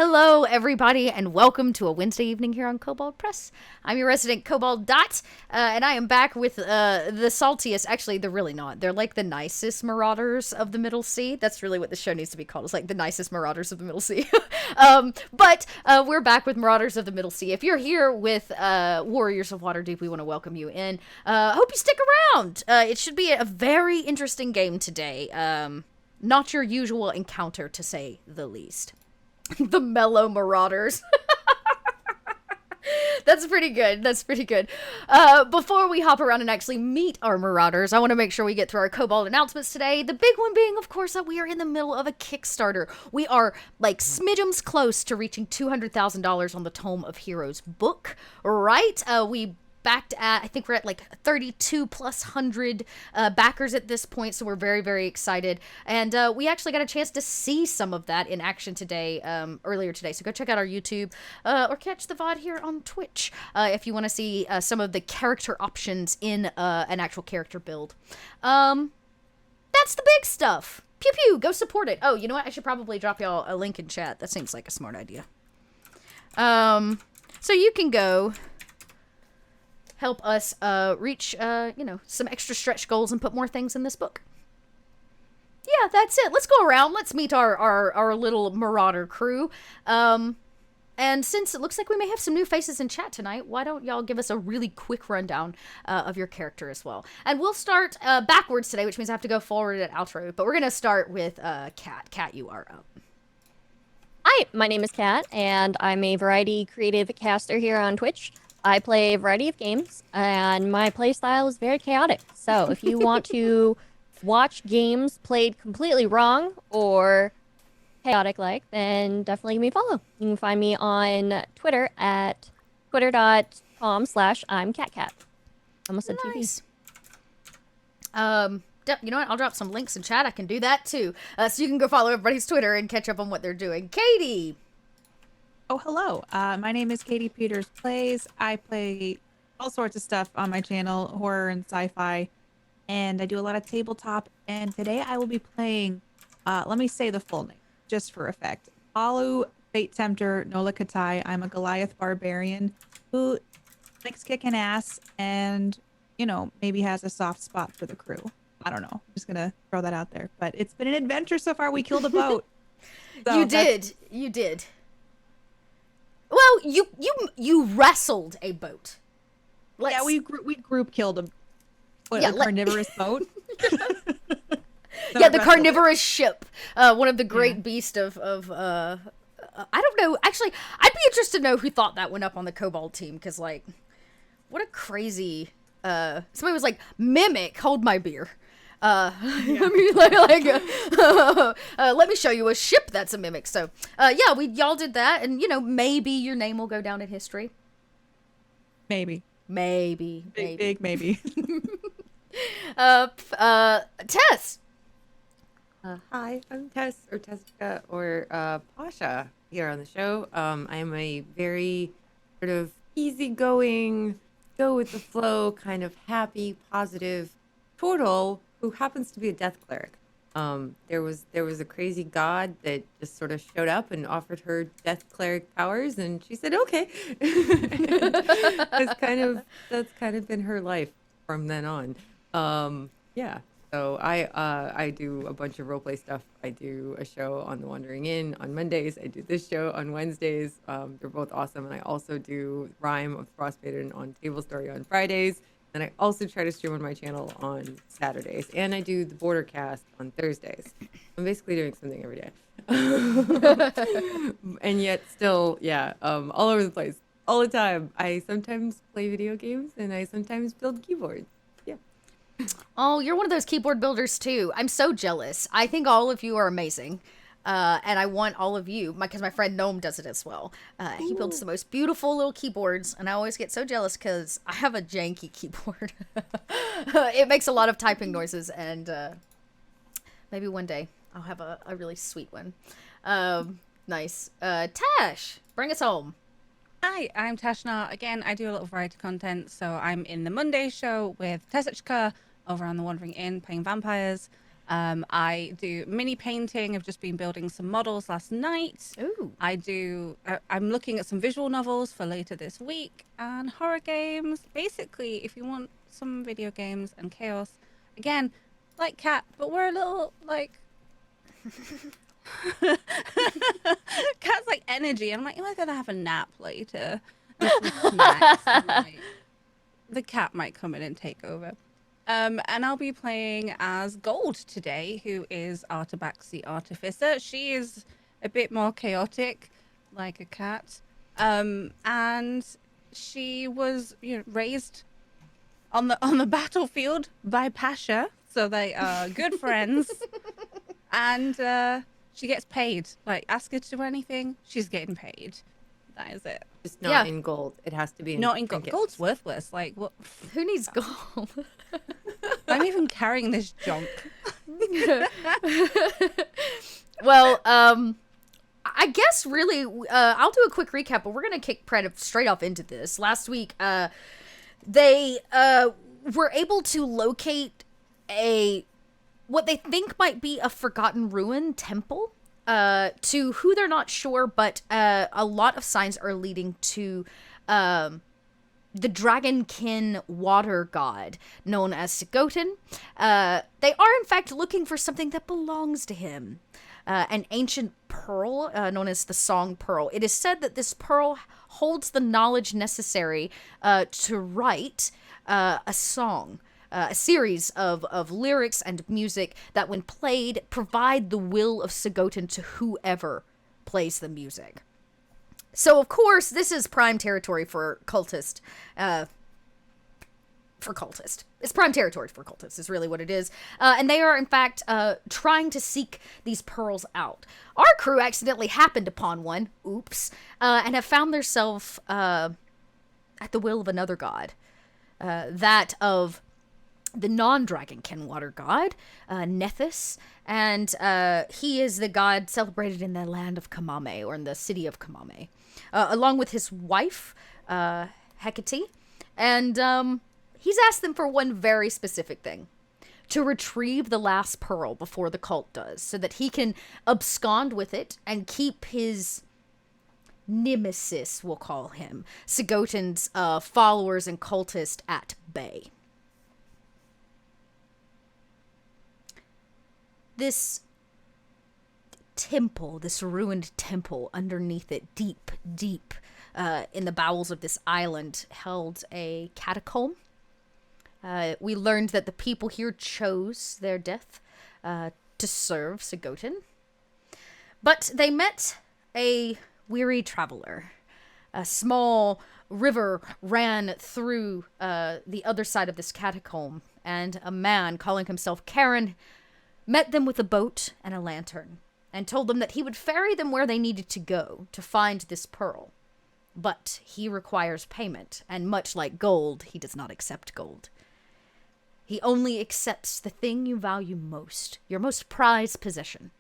Hello, everybody, and welcome to a Wednesday evening here on Kobold Press. I'm your resident Kobold Dot, and I am back with the saltiest. Actually, they're really not. They're like the nicest Marauders of the Middle Sea. That's really what the show needs to be called. It's like the nicest Marauders of the Middle Sea. But we're back with Marauders of the Middle Sea. If you're here with Warriors of Waterdeep, we want to welcome you in. Hope you stick around. It should be a very interesting game today. Not your usual encounter, to say the least. The mellow Marauders. That's pretty good. That's pretty good. Before we hop around and actually meet our Marauders, I want to make sure we get through our Cobalt announcements today. The big one being, of course, that we are in the middle of a Kickstarter. We are like smidgems close to reaching $200,000 on the Tome of Heroes book, right? We backed at, I think we're at like 32 plus hundred backers at this point, so we're very, very excited. And we actually got a chance to see some of that in action today, earlier today. So go check out our YouTube or catch the VOD here on Twitch if you want to see some of the character options in an actual character build. That's the big stuff. Pew pew, go support it. Oh, you know what? I should probably drop y'all a link in chat. That seems like a smart idea. So you can go help us reach, some extra stretch goals and put more things in this book. Yeah, that's it. Let's go around. Let's meet our little Marauder crew. And since it looks like we may have some new faces in chat tonight, why don't y'all give us a really quick rundown of your character as well. And we'll start backwards today, which means I have to go forward at outro. But we're going to start with Kat. Kat, you are up. Hi, my name is Kat, and I'm a variety creative caster here on Twitch. I play a variety of games, and my playstyle is very chaotic. So if you want to watch games played completely wrong or chaotic-like, then definitely give me a follow. You can find me on Twitter at twitter.com/I'mCatCat. Almost said nice. TV. You know what? I'll drop some links in chat. I can do that, too. So you can go follow everybody's Twitter and catch up on what they're doing. Katie! Oh, hello. My name is Katie Peters Plays. I play all sorts of stuff on my channel, horror and sci-fi, and I do a lot of tabletop. And today I will be playing, let me say the full name, just for effect. Alu Fate Tempter Nola Katai. I'm a Goliath barbarian who likes kicking ass and, maybe has a soft spot for the crew. I don't know. I'm just going to throw that out there. But it's been an adventure so far. We killed a boat. So You did. Well, you wrestled a boat. Yeah, we group killed a carnivorous boat. Yeah, the carnivorous ship. One of the great beasts of I don't know. Actually, I'd be interested to know who thought that one up on the Kobold team, because like, what a crazy. Somebody was like, "Mimic, hold my beer." I mean, let me show you a ship that's a mimic. So, y'all did that, and maybe your name will go down in history. Maybe. Big maybe. Tess. Hi, I'm Tess, or Tessica, or Pasha here on the show. I am a very sort of easygoing, go with the flow, kind of happy, positive turtle who happens to be a death cleric. There was a crazy god that just sort of showed up and offered her death cleric powers, and she said okay. That's kind of been her life from then on. So I do a bunch of roleplay stuff. I do a show on The Wandering Inn on Mondays. I do this show on Wednesdays. They're both awesome, and I also do Rhyme of Frostmaiden on Table Story on Fridays. And I also try to stream on my channel on Saturdays. And I do the Border Cast on Thursdays. I'm basically doing something every day. And yet still, all over the place, all the time. I sometimes play video games, and I sometimes build keyboards. Yeah. Oh, you're one of those keyboard builders, too. I'm so jealous. I think all of you are amazing. And I want all of you, because my friend Gnome does it as well. He builds the most beautiful little keyboards, and I always get so jealous because I have a janky keyboard. It makes a lot of typing noises, and maybe one day I'll have a really sweet one. Nice. Tash, bring us home. Hi, I'm Tashna. Again, I do a little variety content, so I'm in the Monday show with Tessica over on The Wandering Inn playing vampires. I do mini painting. I've just been building some models last night. Ooh. I'm looking at some visual novels for later this week and horror games. Basically, if you want some video games and chaos, again, like Cat, but we're a little like Cat's like energy. I'm like, am I gonna have a nap later? And some snacks, and, like, the cat might come in and take over. And I'll be playing as Gold today, who is Artabax the Artificer. She is a bit more chaotic, like a cat. And she was, raised on the battlefield by Pasha, so they are good friends. And she gets paid. Like, ask her to do anything, she's getting paid. That is it. Just not in gold. It has to be in Not in gold. trinkets. Gold's worthless. Like, what? Who needs gold? I'm even carrying this junk. Well, I guess really, I'll do a quick recap, but we're gonna kick straight off into this. Last week, they were able to locate what they think might be a forgotten ruin temple. To who they're not sure, but a lot of signs are leading to the dragonkin water god known as Sigotin. They are in fact looking for something that belongs to him. An ancient pearl known as the Song Pearl. It is said that this pearl holds the knowledge necessary to write a song. A series of lyrics and music that, when played, provide the will of Sigotin to whoever plays the music. So, of course, this is prime territory for cultist. It's prime territory for cultists, is really what it is. And they are, in fact, trying to seek these pearls out. Our crew accidentally happened upon one, oops, and have found themselves at the will of another god. That of the non-dragonkin water god, Nethys, and he is the god celebrated in the land of Kamame, or in the city of Kamame, along with his wife, Hecate, and he's asked them for one very specific thing: to retrieve the last pearl before the cult does, so that he can abscond with it and keep his nemesis, we'll call him, Sigotin's followers and cultists at bay. This temple, this ruined temple, underneath it, deep in the bowels of this island, held a catacomb. We learned that the people here chose their death to serve Sigotin. But they met a weary traveler. A small river ran through the other side of this catacomb, and a man calling himself Karen met them with a boat and a lantern, and told them that he would ferry them where they needed to go to find this pearl. But he requires payment, and much like gold, he does not accept gold. He only accepts the thing you value most, your most prized possession.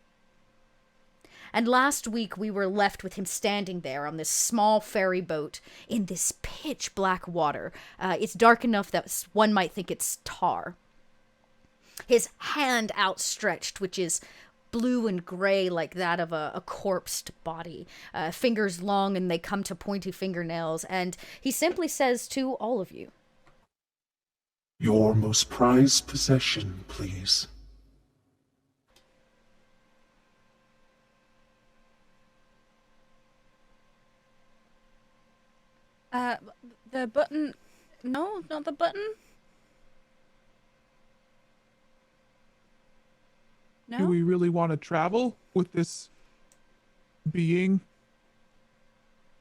And last week we were left with him standing there on this small ferry boat in this pitch black water. It's dark enough that one might think it's tar. His hand outstretched, which is blue and gray like that of a corpsed body. Fingers long, and they come to pointy fingernails. And he simply says to all of you, "Your most prized possession, please." The button. No, not the button. No. Do we really want to travel with this being?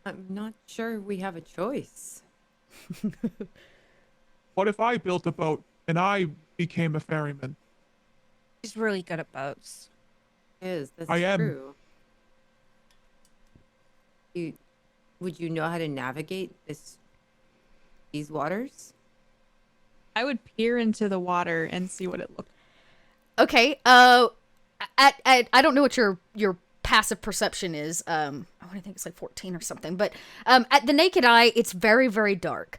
I'm not sure we have a choice. What if I built a boat and I became a ferryman? He's really good at boats. That's I am. true. Would you know how to navigate these waters? I would peer into the water and see what it looked like. okay, I don't know what your passive perception is. I think it's like 14 or something, but at the naked eye, it's very, very dark.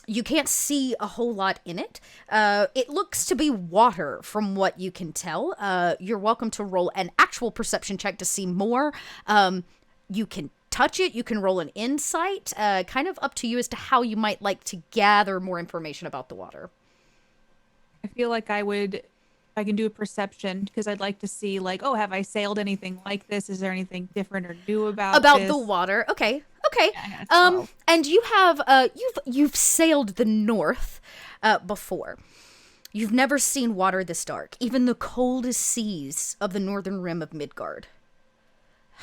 You can't see a whole lot in it. It looks to be water from what you can tell. You're welcome to roll an actual perception check to see more. You can touch it. You can roll an insight. Kind of up to you as to how you might like to gather more information about the water. I feel like I can do a perception because I'd like to see, like, oh, have I sailed anything like this? Is there anything different or new about this? The water. Okay. Yeah, it's 12. And you have you've sailed the north before. You've never seen water this dark. Even the coldest seas of the northern rim of Midgard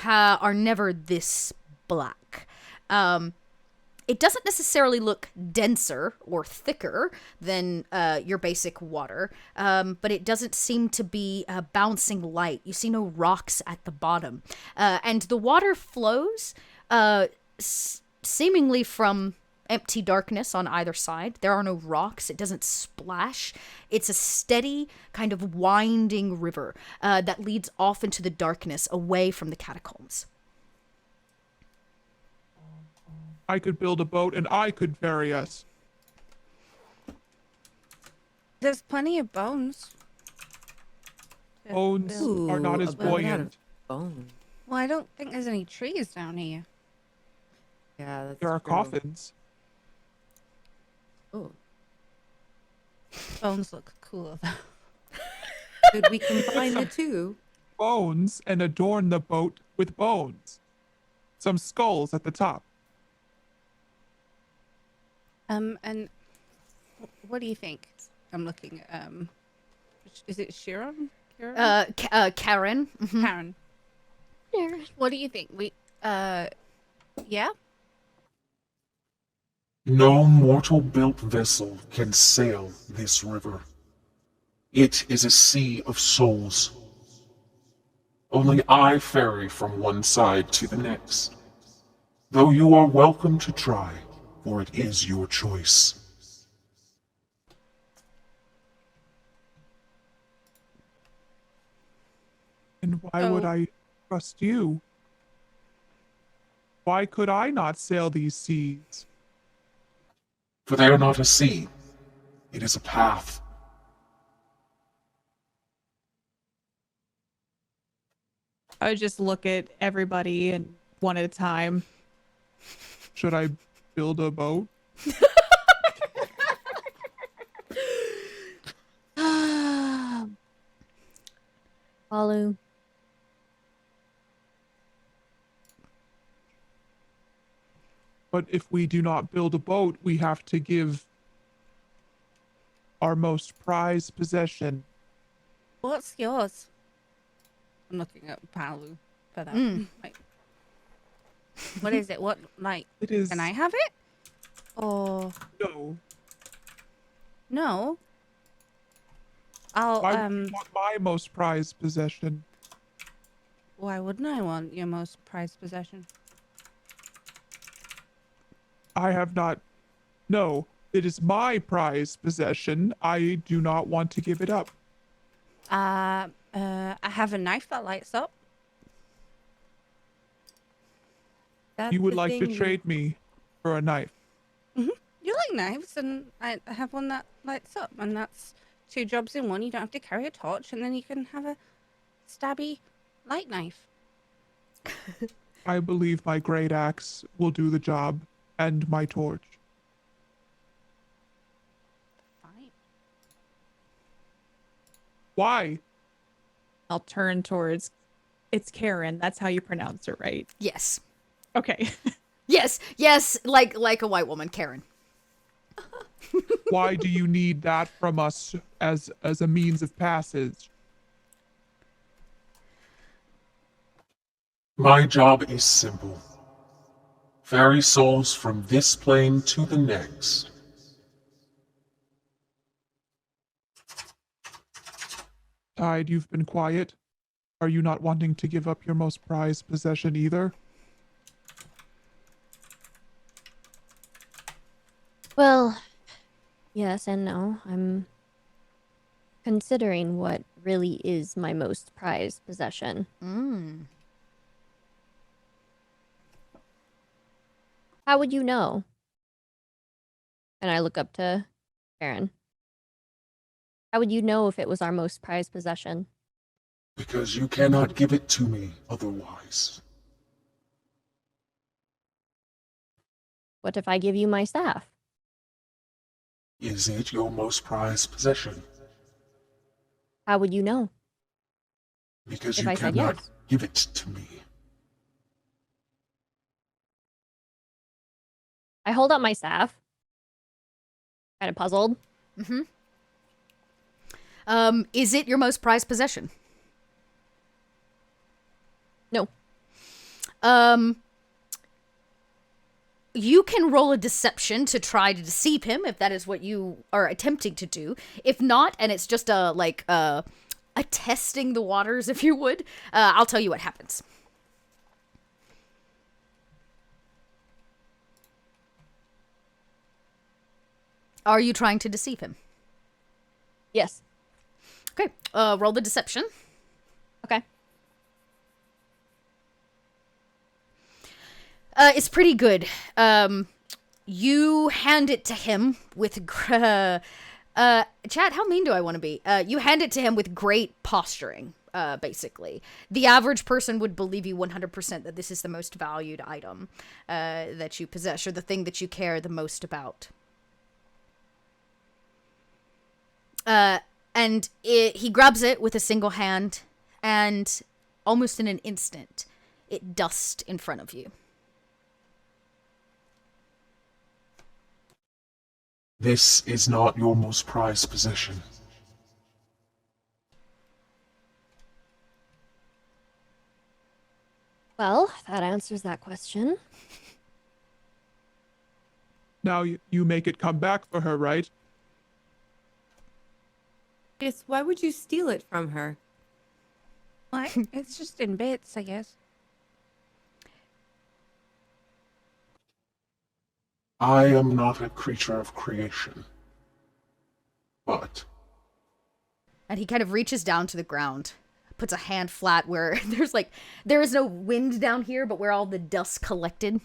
are never this black. It doesn't necessarily look denser or thicker than your basic water, but it doesn't seem to be bouncing light. You see no rocks at the bottom. And the water flows seemingly from empty darkness on either side. There are no rocks. It doesn't splash. It's a steady, kind of winding river that leads off into the darkness away from the catacombs. I could build a boat and I could ferry us. There's plenty of bones. to Bones build. are not as a boat out buoyant. of bone. Well, I don't think there's any trees down here. Yeah, that's There are true. coffins. Oh. Bones look cooler though. Could we combine the two? Bones and adorn the boat with bones. Some skulls at the top. And what do you think? I'm looking at is it Sharon? Karen. Mhm. Karen. What do you think? Yeah? No mortal built vessel can sail this river. It is a sea of souls. Only I ferry from one side to the next. Though you are welcome to try, for it is your choice. And why would Oh. I trust you? Why could I not sail these seas? For they are not a sea. It is a path. I would just look at everybody and one at a time. Should I build a boat? Palu. But if we do not build a boat, we have to give our most prized possession. What's yours? I'm looking at Palu for that. Like, what is it? What like? It is Can I have it? Or no. no? I'll Why would you want my most prized possession? Why wouldn't I want your most prized possession? I have not. No, it is my prized possession. I do not want to give it up. I have a knife that lights up. That's You would the like to thing. trade me for a knife. You like knives, and I have one that lights up, and that's two jobs in one. You don't have to carry a torch, and then you can have a stabby light knife. I believe my great axe will do the job, and my torch. Fine. Why? I'll turn towards. It's Karen. That's how you pronounce it, right? Yes. Okay. Yes, like a white woman, Karen. Why do you need that from us as a means of passage? My job is simple. Ferry souls from this plane to the next. Tide, you've been quiet. Are you not wanting to give up your most prized possession either? Well, yes and no. I'm considering what really is my most prized possession. How would you know? And I look up to Aaron. How would you know if it was our most prized possession? Because you cannot give it to me otherwise. What if I give you my staff? Is it your most prized possession? How would you know? Because If you I said cannot yes. give it to me. I hold up my staff. Kind of puzzled. Is it your most prized possession? No. You can roll a deception to try to deceive him if that is what you are attempting to do. If not, and it's just a testing the waters, if you would, I'll tell you what happens. Are you trying to deceive him? Yes. Okay, roll the deception. Okay. It's pretty good. You hand it to him with, Chad, how mean do I want to be? You hand it to him with great posturing, basically. The average person would believe you 100% that this is the most valued item that you possess, or the thing that you care the most about. And he grabs it with a single hand, and almost in an instant, it dusts in front of you. This is not your most prized possession. Well, that answers that question. Now you make it come back for her, right? Yes, why would you steal it from her? Like, it's just in bits, I guess. I am not a creature of creation. But And he kind of reaches down to the ground, puts a hand flat where there is no wind down here, but where all the dust collected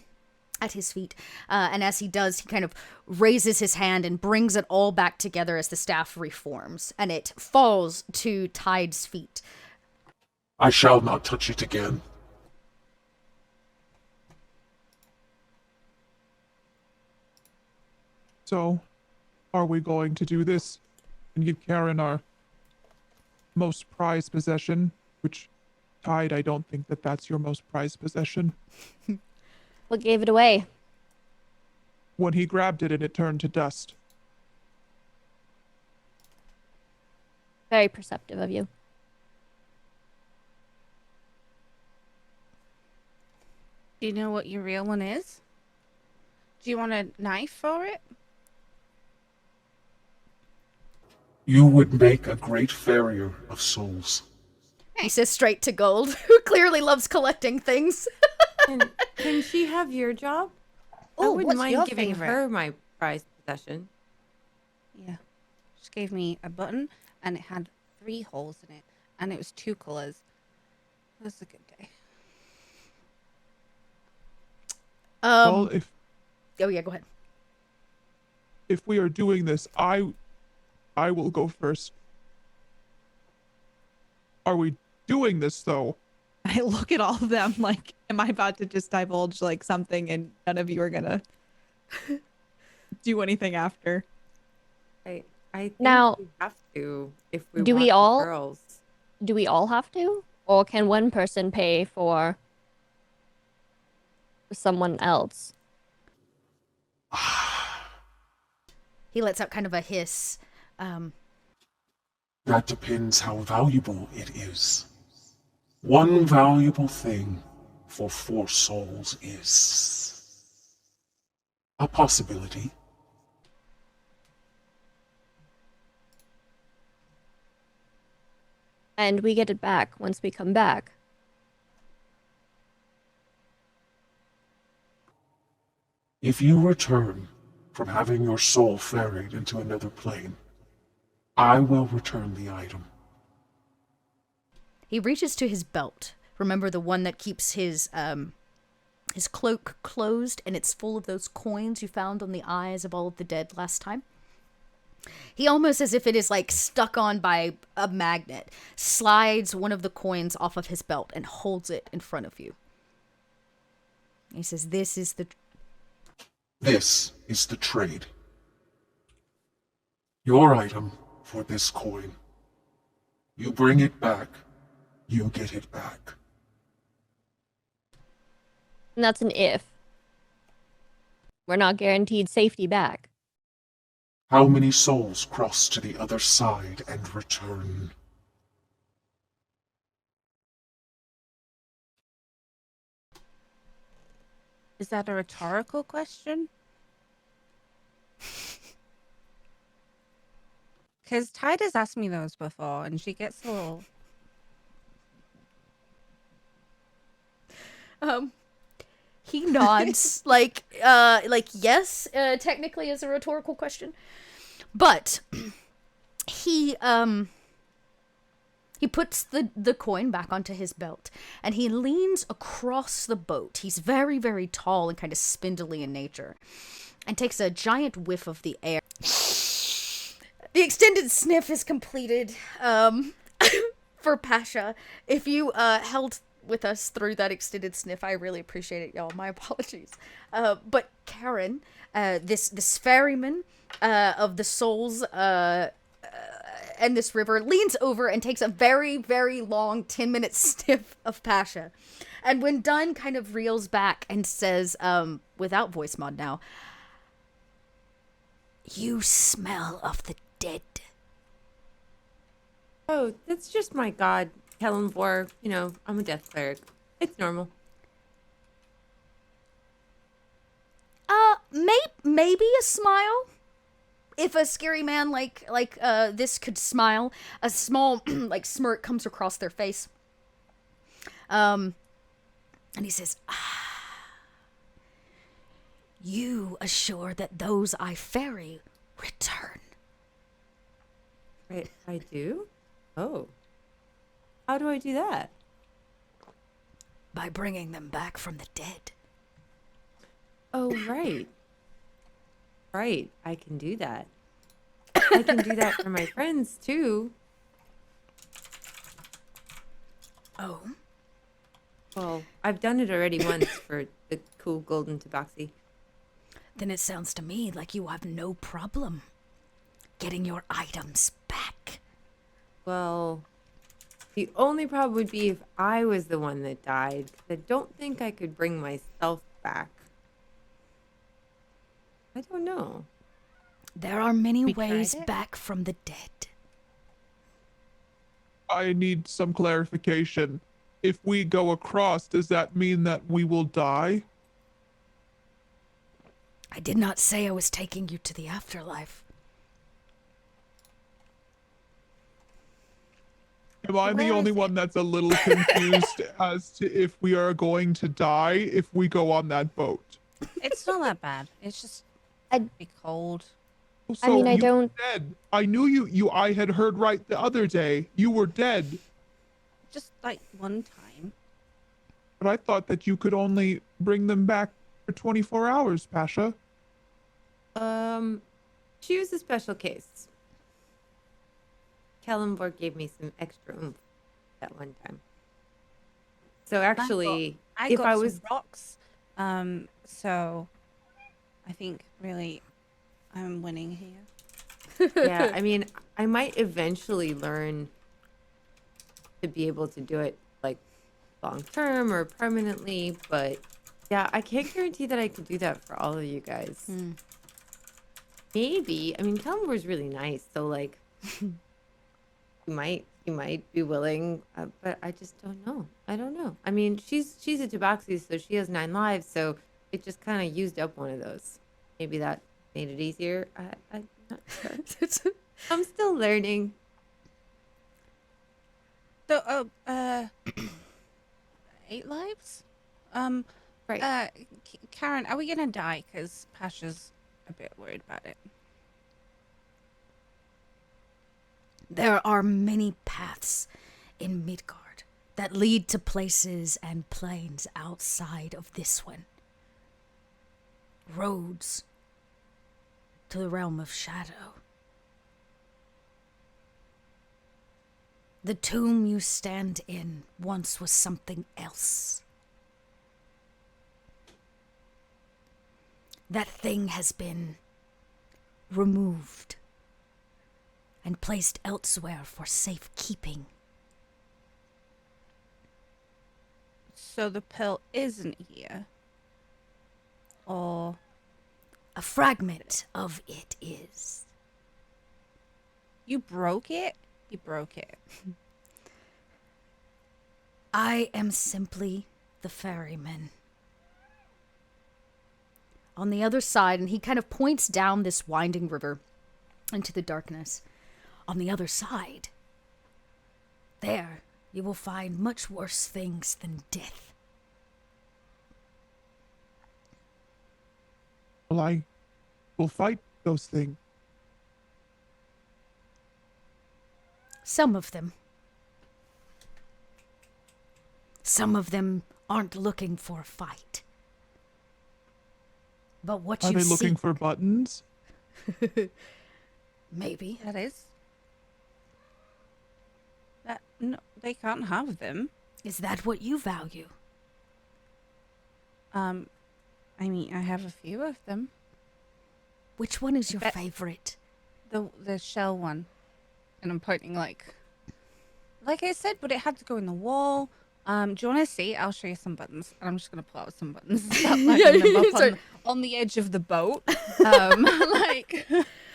at his feet. And as he does, he kind of raises his hand and brings it all back together as the staff reforms, and it falls to Tide's feet. I shall not touch it again. So, are we going to do this and give Karen our most prized possession? Which, Tide, I don't think that that's your most prized possession. What gave it away? When he grabbed it and it turned to dust. Very perceptive of you. Do you know what your real one is? Do you want a knife for it? You would make a great farrier of souls. He says straight to Gold, who clearly loves collecting things. Can she have your job? I Oh, wouldn't what's mind your giving favorite? her my prized possession. Yeah. Just gave me a button and it had 3 holes in it and it was 2 colors. That's a good day. Well, Oh yeah, go ahead. if we are doing this, I will go first. Are we doing this though? I look at all of them like, am I about to just divulge like something and none of you are gonna do anything after? I think Now, we have to if we do want we the all- girls. Do we all have to? Or can one person pay for someone else? He lets out kind of a hiss. That depends how valuable it is. One valuable thing for 4 souls is a possibility. And we get it back once we come back. If you return from having your soul ferried into another plane, I will return the item. He reaches to his belt. Remember the one that keeps his His cloak closed, and it's full of those coins you found on the eyes of all of the dead last time. He almost, as if it is like stuck on by a magnet, slides one of the coins off of his belt and holds it in front of you. He says, This is the trade. Your item for this coin. You bring it back, you get it back. And that's an if. We're not guaranteed safety back. How many souls cross to the other side and return? Is that a rhetorical question? Because Tide has asked me those before, and she gets a little... He nods like yes, technically is a rhetorical question. But he puts the coin back onto his belt and he leans across the boat. He's very, very tall and kind of spindly in nature and takes a giant whiff of the air. The extended sniff is completed for Pasha. If you held with us through that extended sniff, I really appreciate it, y'all. My apologies. But Karen, this ferryman of the souls and this river leans over and takes a very, very long 10-minute sniff of Pasha. And when done, kind of reels back and says, without voice mod now, "You smell of the dead." Oh, that's just my god, Kellenvor. You know, I'm a death cleric. It's normal. Maybe a smile. If a scary man like this could smile, a small like smirk comes across their face. And he says, "You assure that those I ferry return." Right, I do? Oh. How do I do that? By bringing them back from the dead. Oh, right. Right, I can do that. I can do that for my friends, too. Oh? Well, I've done it already once for the cool golden tabaxi. Then it sounds to me like you have no problem getting your items back. Well, the only problem would be if I was the one that died. 'Cause I don't think I could bring myself back. I don't know. There are many We tried ways it? back from the dead. I need some clarification. If we go across, does that mean that we will die? I did not say I was taking you to the afterlife. Am I the Where only is one that's a little confused as to if we are going to die if we go on that boat? It's not that bad. It's just I'd- be cold. So mean, I you were don't- dead. I knew you. I had heard right the other day. You were dead, Just like one time. but I thought that you could only bring them back for 24 hours, Pasha. She was a special case. Kellenborg gave me some extra oomph that one time. So actually, I if got I some was rocks. So I think really I'm winning here. yeah, I mean, I might eventually learn to be able to do it like long term or permanently, but yeah, I can't guarantee that I could do that for all of you guys. Maybe. I mean, Kellenborg's really nice, so like you might be willing, but I just don't know. I don't know. I mean, she's a tabaxi, so she has 9 lives, so it just kind of used up one of those. Maybe that made it easier. I'm not sure. I'm still learning. So 8 lives? Right. Karen, are we gonna die? Because Pasha's a bit worried about it. There are many paths in Midgard that lead to places and planes outside of this one. Roads to the realm of shadow. The tomb you stand in once was something else. That thing has been removed and placed elsewhere for safekeeping. So the pearl isn't here. Or A fragment of it is. you broke it? You broke it. I am simply the ferryman. On the other side, and he kind of points down this winding river into the darkness. On the other side, there you will find much worse things than death. Well, I will fight those things. Some of them. Some of them aren't looking for a fight. But what Are you they looking seek, for buttons? maybe. That is. That no, they can't have them. Is that what you value? I mean, I have a few of them. Which one is your Bet- favorite? The shell one, and I'm pointing like I said, but it had to go in the wall. Do you want to see? I'll show you some buttons. I'm just gonna pull out some buttons. Start lining them up sorry. on the edge of the boat. Like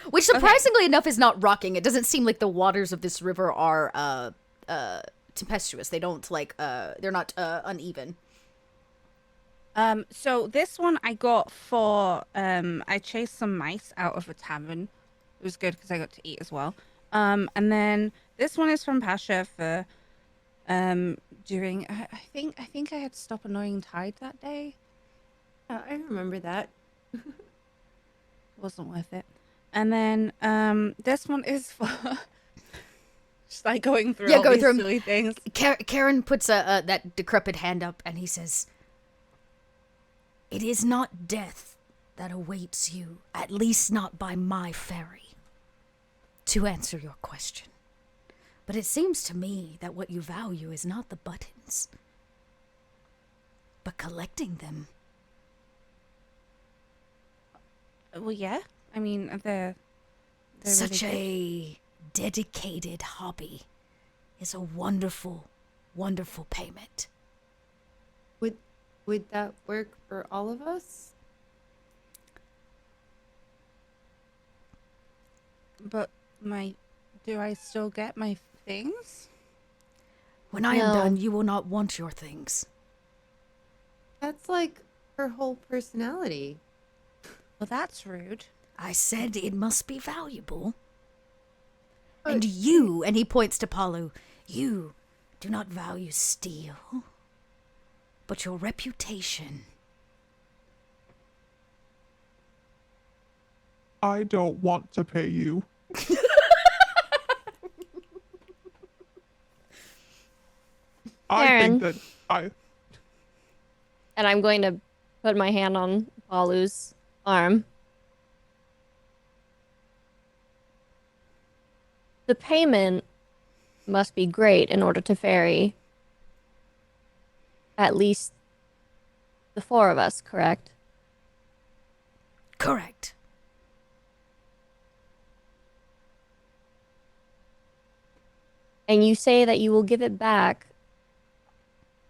Which surprisingly enough is not rocking. It doesn't seem like the waters of this river are tempestuous. They don't they're not uneven. So this one I got for I chased some mice out of a tavern. It was good because I got to eat as well. And then this one is from Pasha for during I think I had to stop annoying Tide that day. I remember that. Wasn't worth it. And then this one is for just like going through all go these through 'em. silly things. Karen puts that decrepit hand up and he says, "It is not death that awaits you, at least not by my ferry, to answer your question. But it seems to me that what you value is not the buttons, but collecting them." Well, yeah. I mean, they're Such really a dedicated hobby is a wonderful, wonderful payment. Would that work for all of us? good. But do I still get my things? When I am No. done, you will not want your things. That's like her whole personality. Well, that's rude. I said it must be valuable. But- And you, and he points to Palu, you do not value steel, but your reputation. I don't want to pay you. I Karen. think that I And I'm going to put my hand on Palu's arm. The payment must be great in order to ferry at least the four of us, correct? Correct. And you say that you will give it back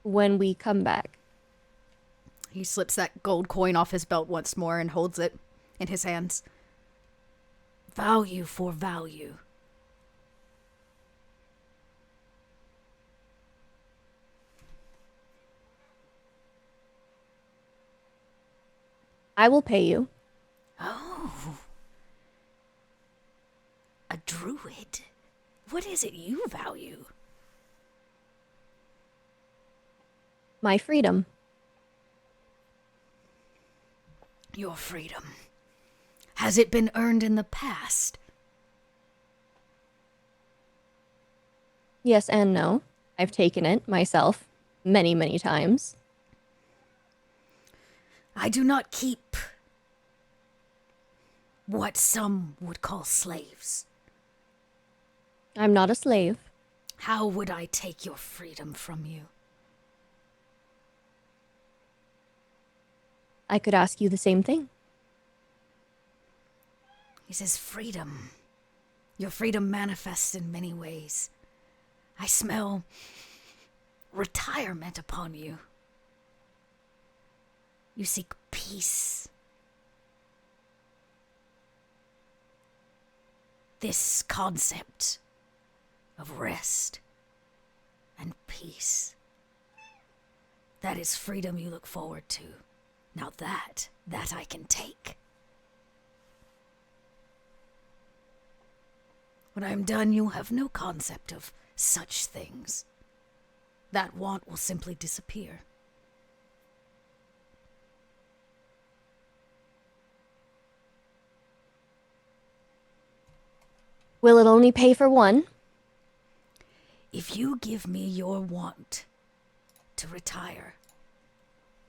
when we come back. He slips that gold coin off his belt once more and holds it in his hands. Value for value. I will pay you. Oh. A druid? What is it you value? My freedom. Your freedom. Has it been earned in the past? Yes and no. I've taken it myself many, many times. I do not keep what some would call slaves. I'm not a slave. How would I take your freedom from you? I could ask you the same thing. He says freedom. Your freedom manifests in many ways. I smell retirement upon you. You seek peace. This concept of rest and peace, that is freedom you look forward to. Now that I can take. When I am done, you'll have no concept of such things. That want will simply disappear. Will it only pay for one? If you give me your want to retire,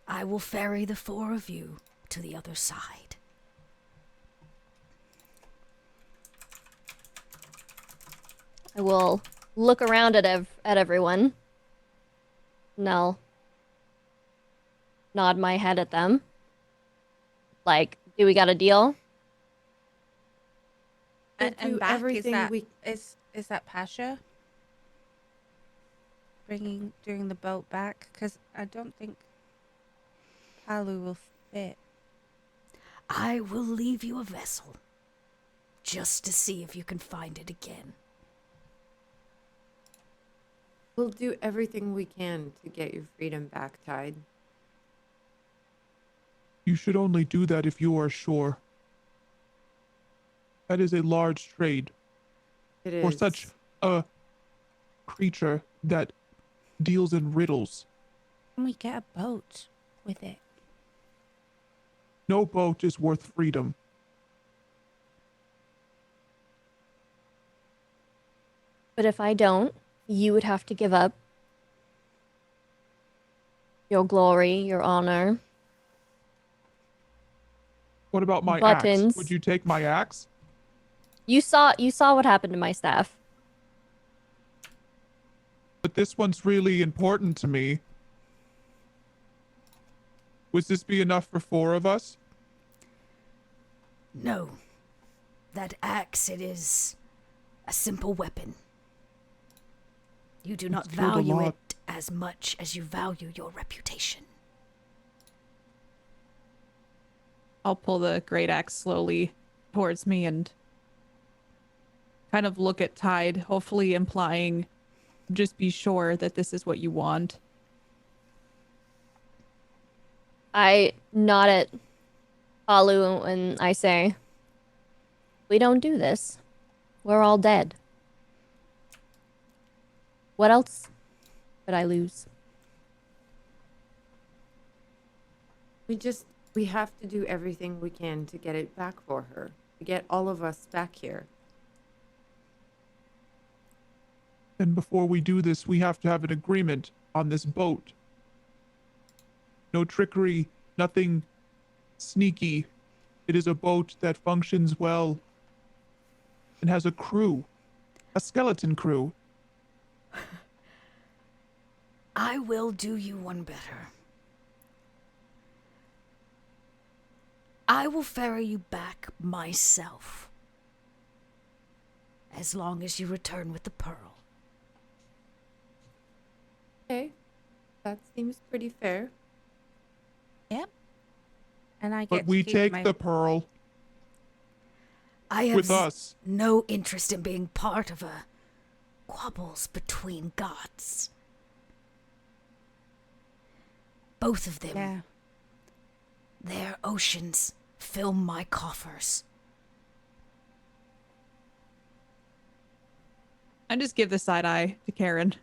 I will ferry the four of you to the other side. I will look around at everyone. And I'll nod my head at them. Like, do we got a deal? We'll do And back, everything is that Pasha? Doing the boat back? Because I don't think Palu will fit. I will leave you a vessel, just to see if you can find it again. We'll do everything we can to get your freedom back, Tide. You should only do that if you are sure. That is a large trade It is. for such a creature that deals in riddles. Can we get a boat with it? No boat is worth freedom. But if I don't, you would have to give up your glory, your honor. What about my Buttons. axe? Would you take my axe? You saw what happened to my staff. But this one's really important to me. Would this be enough for 4 of us? No. That axe, it is a simple weapon. You do not It's killed a value lot. it as much as you value your reputation. I'll pull the great axe slowly towards me and kind of look at Tide, hopefully implying just be sure that this is what you want. I nod at Alu and I say, we don't do this. We're all dead. What else could I lose? We have to do everything we can to get it back for her. To get all of us back here. And before we do this, we have to have an agreement on this boat. No trickery, nothing sneaky. It is a boat that functions well and has a crew, a skeleton crew. I will do you one better. I will ferry you back myself, as long as you return with the pearl. Okay. That seems pretty fair. Yep. And I get But we to keep take my... the pearl I have with us. no interest in being part of a squabbles between gods. Both of them, Yeah. their oceans fill my coffers. I just give the side eye to Karen.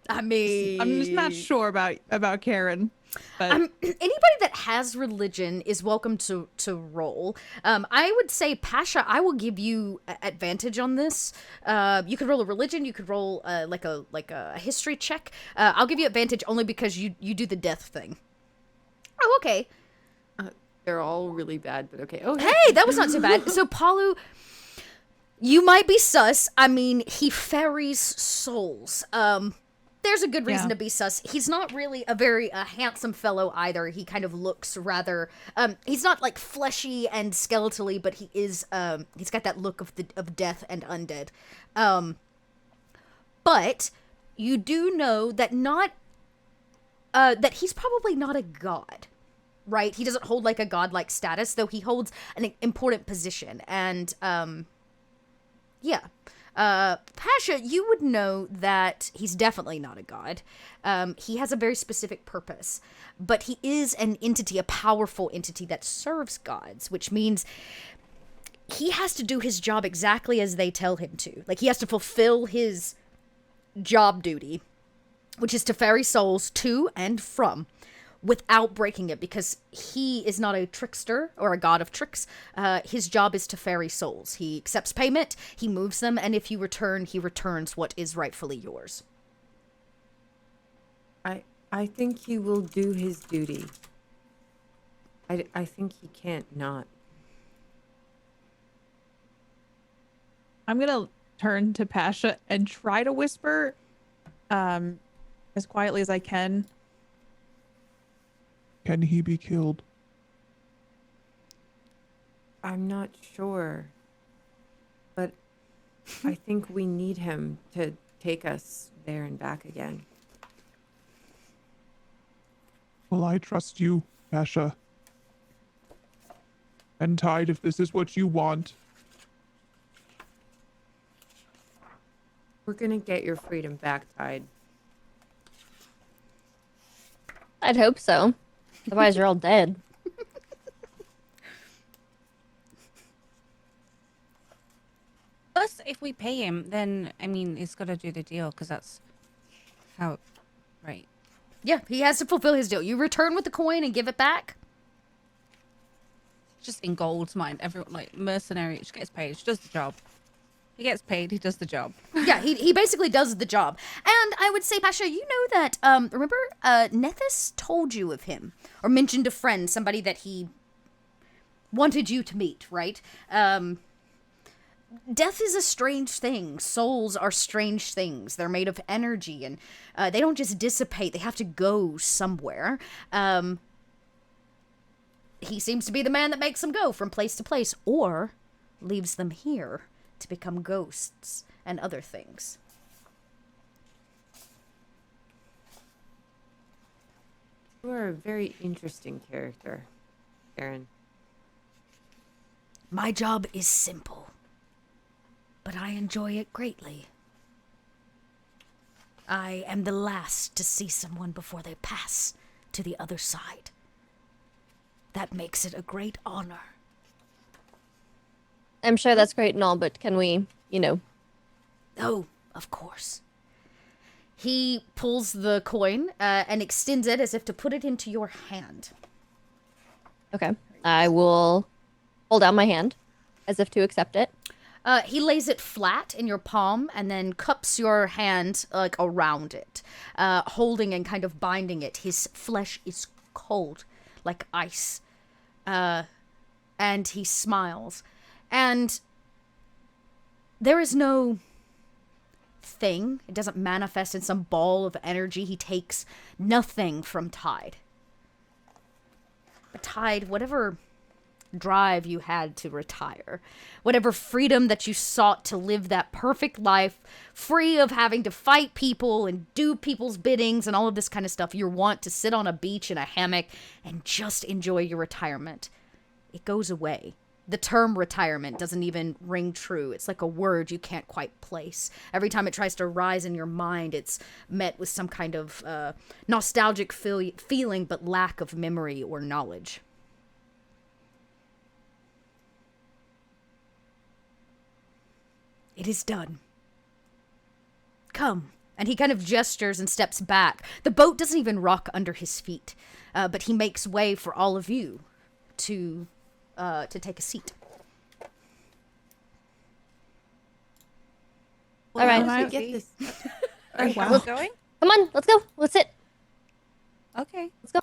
I mean, I'm just not sure about Karen. But Anybody that has religion is welcome to roll. I would say, Pasha, I will give you advantage on this. You could roll a religion. You could roll like a history check. I'll give you advantage only because you do the death thing. Oh, okay. They're all really bad, but okay. Oh, Hey, that was not too bad. So, Palu, you might be sus. I mean, he ferries souls. There's a good reason Yeah. to be sus. He's not really a very handsome fellow either. He kind of looks rather. He's not like fleshy and skeletally, but he is. He's got that look of death and undead. But you do know that that he's probably not a god. Right? He doesn't hold like a godlike status, though he holds an important position. And, yeah. Pasha, you would know that he's definitely not a god. He has a very specific purpose. But he is an entity, a powerful entity that serves gods, which means he has to do his job exactly as they tell him to. Like, he has to fulfill his job duty, which is to ferry souls to and from, without breaking it, because he is not a trickster or a god of tricks. His job is to ferry souls. He accepts payment, he moves them, and if you return, he returns what is rightfully yours. I think he will do his duty. I think he can't not. I'm gonna turn to Pasha and try to whisper, as quietly as I can. Can he be killed? I'm not sure. But I think we need him to take us there and back again. Well, I trust you, Pasha. And Tide, if this is what you want, We're gonna get your freedom back, Tide. I'd hope so. Otherwise, you're all dead. Plus, if we pay him, then, I mean, he's got to do the deal, because that's how, right. Yeah, he has to fulfill his deal. You return with the coin and give it back. Just in Gold's mind, everyone, like, mercenary, she gets paid, she does the job. He gets paid, he does the job. Yeah, he basically does the job. And I would say, Pasha, you know that, remember, Nethys told you of him, or mentioned a friend, somebody that he wanted you to meet, right? Death is a strange thing. Souls are strange things. They're made of energy, and they don't just dissipate. They have to go somewhere. He seems to be the man that makes them go from place to place, or leaves them here to become ghosts and other things. You are a very interesting character, Aaron. My job is simple, but I enjoy it greatly. I am the last to see someone before they pass to the other side. That makes it a great honor. I'm sure that's great and all, but can we, Oh, of course. He pulls the coin and extends it as if to put it into your hand. Okay. I will hold out my hand as if to accept it. He lays it flat in your palm and then cups your hand like around it, holding and kind of binding it. His flesh is cold, like ice. And he smiles. And there is no thing. It doesn't manifest in some ball of energy. He takes nothing from Tide. But Tide, whatever drive you had to retire, whatever freedom that you sought to live that perfect life, free of having to fight people and do people's biddings and all of this kind of stuff, you want to sit on a beach in a hammock and just enjoy your retirement. It goes away. The term retirement doesn't even ring true. It's like a word you can't quite place. Every time it tries to rise in your mind, it's met with some kind of nostalgic feeling, but lack of memory or knowledge. It is done. Come, And he kind of gestures and steps back. The boat doesn't even rock under his feet, but he makes way for all of you to take a seat. All right. How I did we get this? Oh, Are wow. we going? Come on, let's go. Let's sit. Okay. Let's go.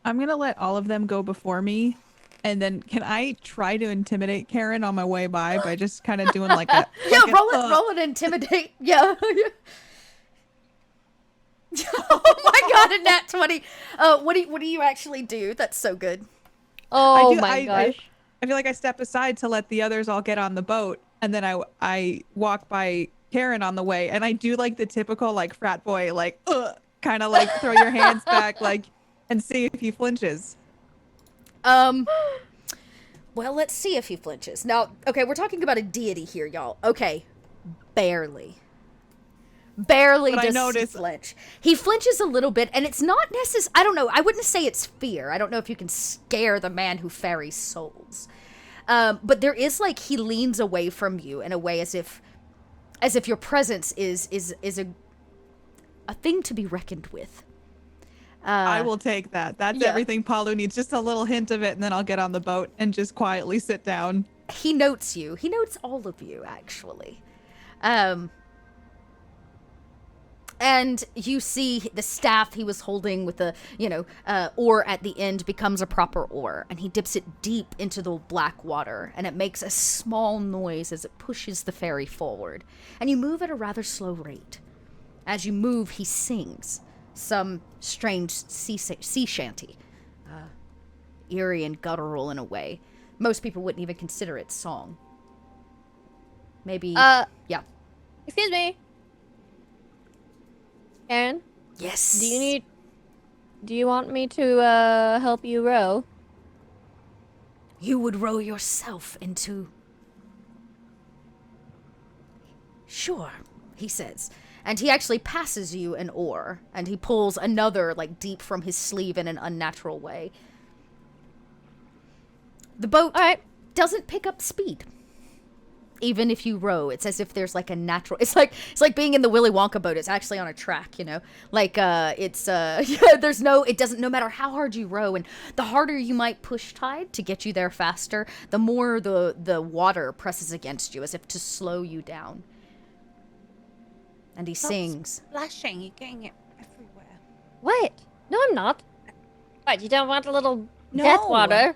I'm gonna let all of them go before me, and then can I try to intimidate Karen on my way by just kind of doing like a Yeah, like roll it, intimidate. Yeah. Oh my god, a nat 20. What do you actually do? That's so good. Oh do- my I- gosh. I feel like I step aside to let the others all get on the boat, and then I walk by Karen on the way, and I do like the typical like frat boy like kind of like throw your hands back like and see if he flinches. Well, let's see if he flinches. Now, okay, we're talking about a deity here, y'all. Okay, barely. Barely But I does he notice- flinch. He flinches a little bit, and it's not necessary. I don't know. I wouldn't say it's fear. I don't know if you can scare the man who ferries souls. But there is like he leans away from you in a way as if your presence is a thing to be reckoned with. I will take that. That's yeah. everything Palu needs. Just a little hint of it, and then I'll get on the boat and just quietly sit down. He notes you. He notes all of you, actually. And you see the staff he was holding with the, oar at the end becomes a proper oar. And he dips it deep into the black water. And it makes a small noise as it pushes the ferry forward. And you move at a rather slow rate. As you move, he sings some strange sea shanty. Eerie and guttural in a way. Most people wouldn't even consider it song. Maybe, yeah. Excuse me. Karen, Yes. do you want me to help you row? You would row yourself into... Sure, he says. And he actually passes you an oar, and he pulls another, like, deep from his sleeve in an unnatural way. The boat All right. doesn't pick up speed. Even if you row, it's as if there's like a natural. It's like being in the Willy Wonka boat. It's actually on a track, Like there's no. It doesn't. No matter how hard you row, and the harder you might push tide to get you there faster, the more the water presses against you, as if to slow you down. And he sings. Splashing. You're getting it everywhere. What? No, I'm not. What, you don't want a little No. death water?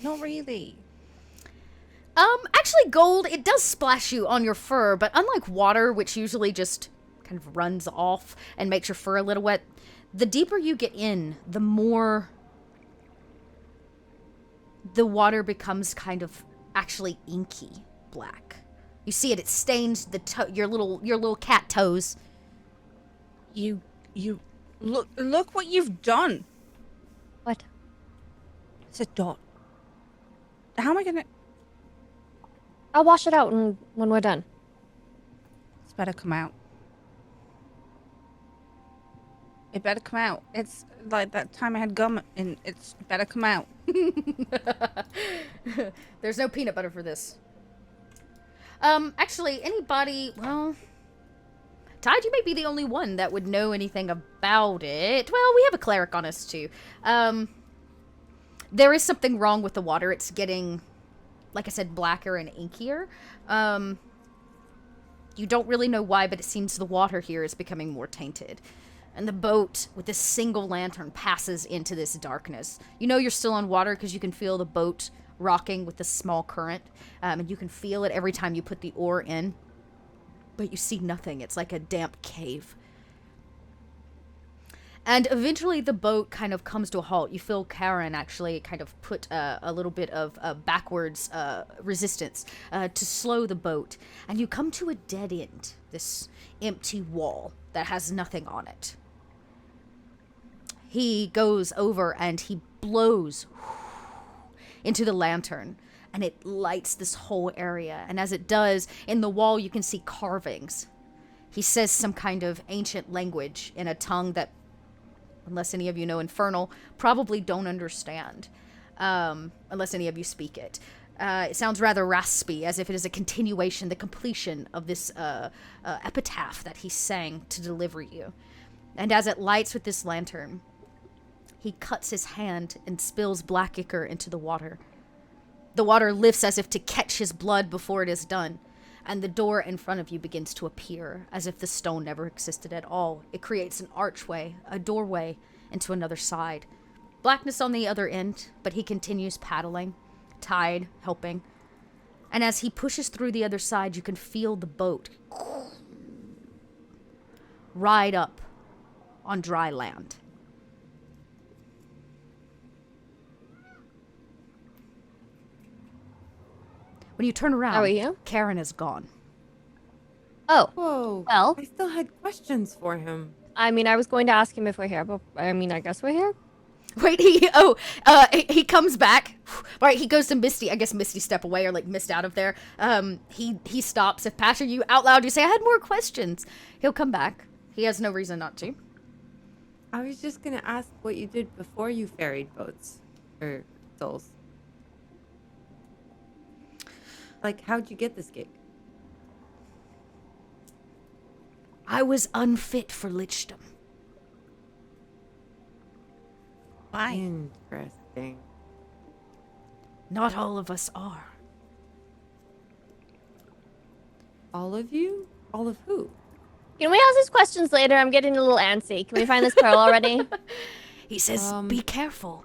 Not really. Actually, gold, it does splash you on your fur, but unlike water, which usually just kind of runs off and makes your fur a little wet, the deeper you get in, the more the water becomes kind of actually inky black. You see it stains your little cat toes. You look what you've done. What? It's a dot. How am I gonna? I'll wash it out when we're done. It's better come out. It better come out. It's like that time I had gum and it's better come out. There's no peanut butter for this. Actually, anybody, well, Tide, you may be the only one that would know anything about it. Well, we have a cleric on us, too. There is something wrong with the water. It's getting, like I said, blacker and inkier. You don't really know why, but it seems the water here is becoming more tainted. And the boat, with this single lantern, passes into this darkness. You know you're still on water because you can feel the boat rocking with the small current. And you can feel it every time you put the oar in. But you see nothing. It's like a damp cave. And eventually the boat kind of comes to a halt. You feel Karen actually kind of put a little bit of backwards resistance to slow the boat. And you come to a dead end, this empty wall that has nothing on it. He goes over and he blows into the lantern. And it lights this whole area. And as it does, in the wall you can see carvings. He says some kind of ancient language in a tongue that, unless any of you know Infernal, probably don't understand. Unless any of you speak it. It sounds rather raspy, as if it is a continuation, the completion of this epitaph that he sang to deliver you. And as it lights with this lantern, he cuts his hand and spills black ichor into the water. The water lifts as if to catch his blood before it is done, and the door in front of you begins to appear, as if the stone never existed at all. It creates an archway, a doorway, into another side. Blackness on the other end, but he continues paddling, tide helping. And as he pushes through the other side, you can feel the boat ride up on dry land. When you turn around, Are we here? Karen is gone. Oh, Whoa. well, I still had questions for him. I mean, I was going to ask him if we're here, but I mean, I guess we're here. Wait, he comes back. Right, he goes to Misty. I guess Misty step away or like missed out of there. He stops. If Pasha, you out loud, you say, I had more questions. He'll come back. He has no reason not to. I was just gonna ask what you did before you ferried boats. Or souls. Like, how'd you get this gig? I was unfit for lichdom. Why? Interesting. Not all of us are. All of you? All of who? Can we ask these questions later? I'm getting a little antsy. Can we find this pearl already? He says, be careful.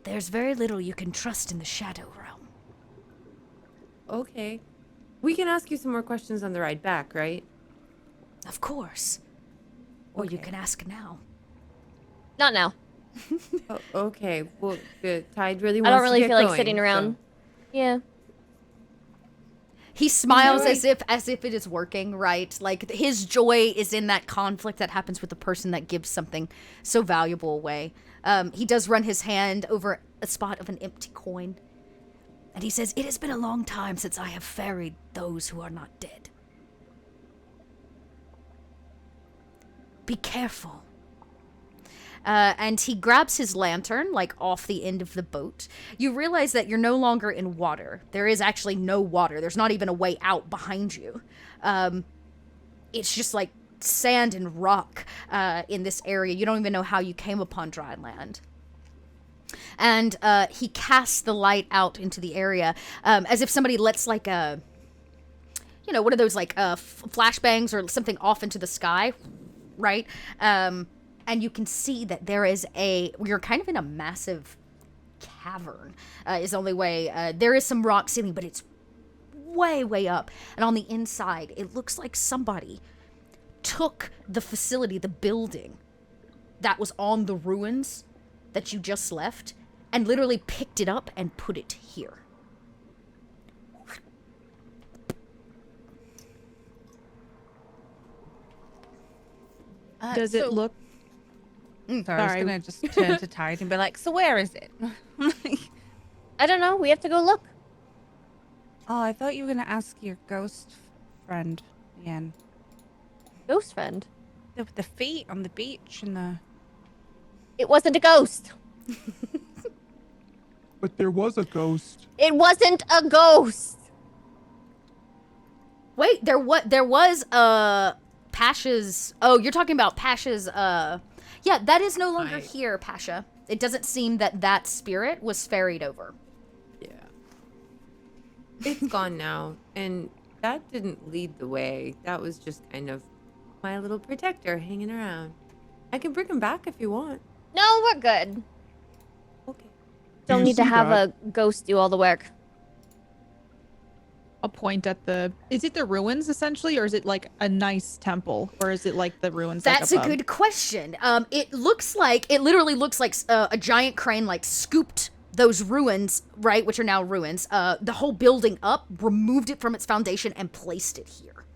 There's very little you can trust in the Shadow Realm. Okay. We can ask you some more questions on the ride back, right? Of course. Or you Okay. can ask now. Not now. Oh, okay. Well, the tide really I wants don't really to get feel like going, sitting around. Yeah. He smiles Enjoy. as if it is working, right? Like his joy is in that conflict that happens with the person that gives something so valuable away. He does run his hand over a spot of an empty coin. And he says, it has been a long time since I have ferried those who are not dead. Be careful. And he grabs his lantern, like, off the end of the boat. You realize that you're no longer in water. There is actually no water. There's not even a way out behind you. It's just, like, sand and rock in this area. You don't even know how you came upon dry land. And he casts the light out into the area as if somebody lets, like, a... You know, one of those, like, flashbangs or something off into the sky, right? And you can see that there is you're kind of in a massive cavern, is the only way. There is some rock ceiling, but it's way, way up. And on the inside, it looks like somebody took the facility, the building that was on the ruins that you just left, and literally picked it up and put it here. Does it look? Sorry, I was Sorry. gonna just turn to Tide and be like, "So where is it?" I don't know. We have to go look. Oh, I thought you were gonna ask your ghost friend again. Ghost friend. The feet on the beach and the. It wasn't a ghost. But there was a ghost. It wasn't a ghost. Wait, there was Pasha's. Oh, you're talking about Pasha's. Yeah, that is no longer here, Pasha. It doesn't seem that spirit was ferried over. Yeah. It's gone now, and that didn't lead the way. That was just kind of my little protector hanging around. I can bring him back if you want. No, we're good. Okay. Don't you need to see have that? a ghost do all the work. I'll point at the. Is it the ruins essentially, or is it like a nice temple, or is it like the ruins? That's like a above? good question. It literally looks like a giant crane like scooped those ruins, right, which are now ruins, the whole building up, removed it from its foundation, and placed it here.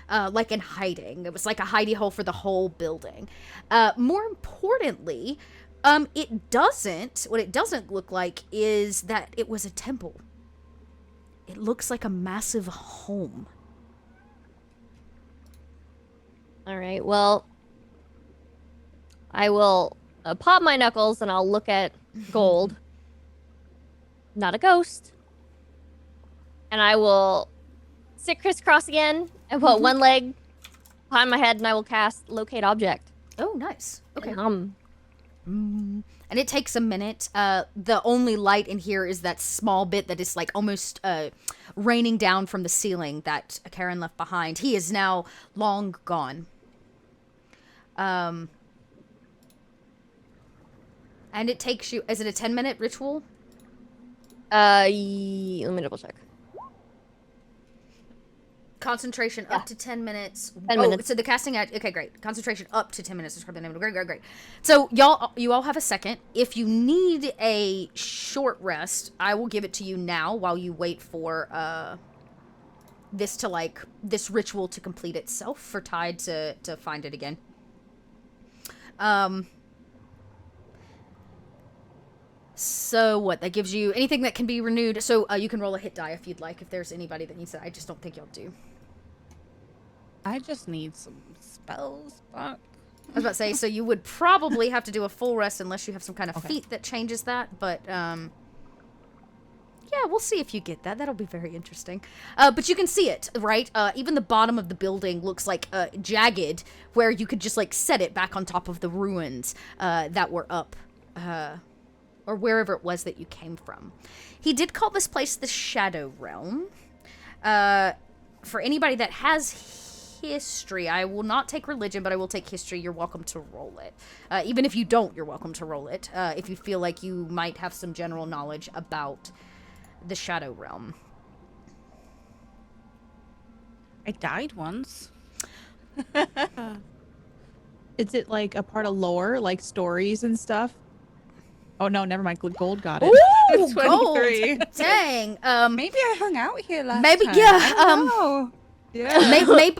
Like in hiding. It was like a hidey hole for the whole building. More importantly, what it doesn't look like is that it was a temple. It looks like a massive home. All right. Well, I will pop my knuckles and I'll look at Gold. Not a ghost. and I will sit crisscross again and put one leg behind my head, and I will cast Locate Object. Oh, nice. Okay. And And it takes a minute. The only light in here is that small bit that is like almost raining down from the ceiling that Karen left behind. He is now long gone. And it takes you. Is it a 10-minute ritual? let me double check. Concentration up to 10 minutes. 10 Oh, minutes. so the casting act. Okay, great. Concentration up to 10 minutes. Describe the name of it. Great. So you all have a second. If you need a short rest, I will give it to you now while you wait for this ritual to complete itself for Tide to find it again. So what? That gives you anything that can be renewed. So you can roll a hit die if you'd like. If there's anybody that needs it, I just don't think y'all do. I just need some spells back. I was about to say, so you would probably have to do a full rest unless you have some kind of feat that changes that, but, yeah, we'll see if you get that. That'll be very interesting. But you can see it, right? Even the bottom of the building looks like, jagged, where you could just, like, set it back on top of the ruins, that were up, or wherever it was that you came from. He did call this place the Shadow Realm. For anybody that has history, I will not take religion, but I will take history. You're welcome to roll it. Even if you don't, you're welcome to roll it. If you feel like you might have some general knowledge about the Shadow Realm. I died once. Is it like a part of lore, like stories and stuff? Oh no, never mind. Gold got it. Ooh, 23. gold! Dang. Maybe I hung out here last Maybe, time. yeah. I don't know. Yeah.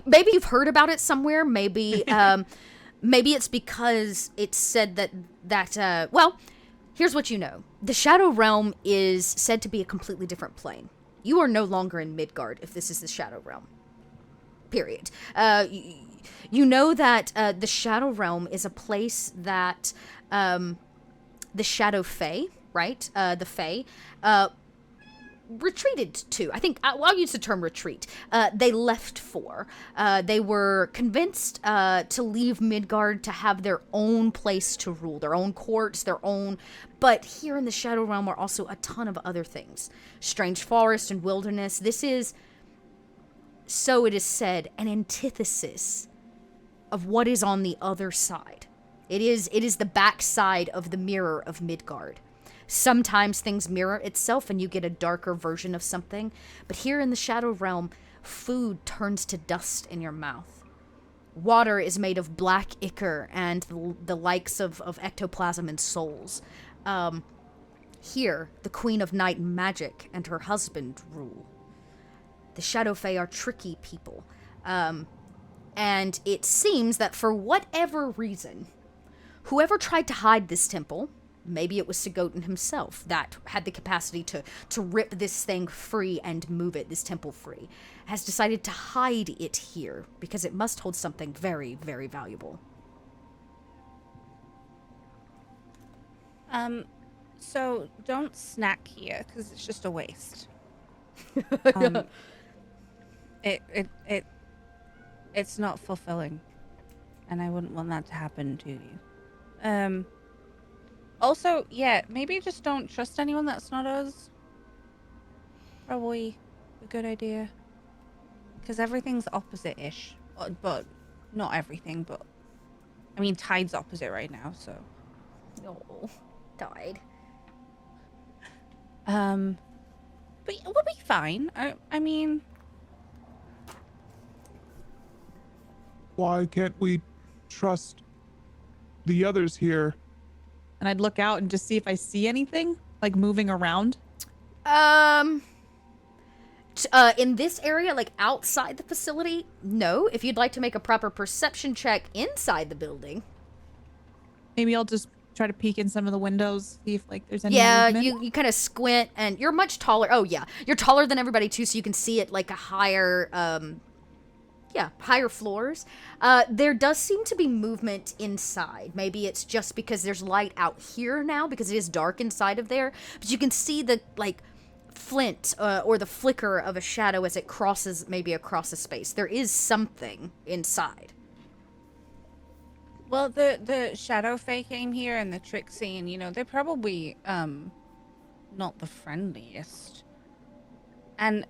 Maybe you've heard about it somewhere. Maybe maybe it's because it's said that well, here's what you know. The Shadow Realm is said to be a completely different plane. You are no longer in Midgard if this is the Shadow Realm. Period. You know that the Shadow Realm is a place that the Shadow Fae, right? The Fae, retreated to. I think I'll use the term retreat. They left for. They were convinced to leave Midgard to have their own place to rule, their own courts, their own. But here in the Shadow Realm are also a ton of other things. Strange forest and wilderness. This is, so it is said, an antithesis of what is on the other side. It is the backside of the mirror of Midgard. Sometimes things mirror itself and you get a darker version of something. But here in the Shadow Realm, food turns to dust in your mouth. Water is made of black ichor and the likes of ectoplasm and souls. Here, the Queen of Night Magic and her husband rule. The Shadow Fae are tricky people. And it seems that for whatever reason, whoever tried to hide this temple, maybe it was Sigoten himself that had the capacity to rip this thing free and move it, this temple free, has decided to hide it here because it must hold something very, very valuable. So don't snack here because it's just a waste. It's not fulfilling, and I wouldn't want that to happen to you. Also, yeah, maybe just don't trust anyone that's not us. Probably a good idea. Because everything's opposite-ish. But not everything, but... I mean, Tide's opposite right now, so... Oh, Tide. But we'll be fine. I mean... Why can't we trust the others here? And I'd look out and just see if I see anything, like moving around. In this area, like outside the facility, no. If you'd like to make a proper perception check inside the building. Maybe I'll just try to peek in some of the windows, see if like there's any movement. you kind of squint, and you're much taller. Oh yeah, you're taller than everybody too, so you can see it like a higher, higher floors. There does seem to be movement inside. Maybe it's just because there's light out here now because it is dark inside of there, but you can see the like flint or the flicker of a shadow as it crosses maybe across a space. There is something inside. Well, the shadow fae came here and the trick scene, they're probably not the friendliest. And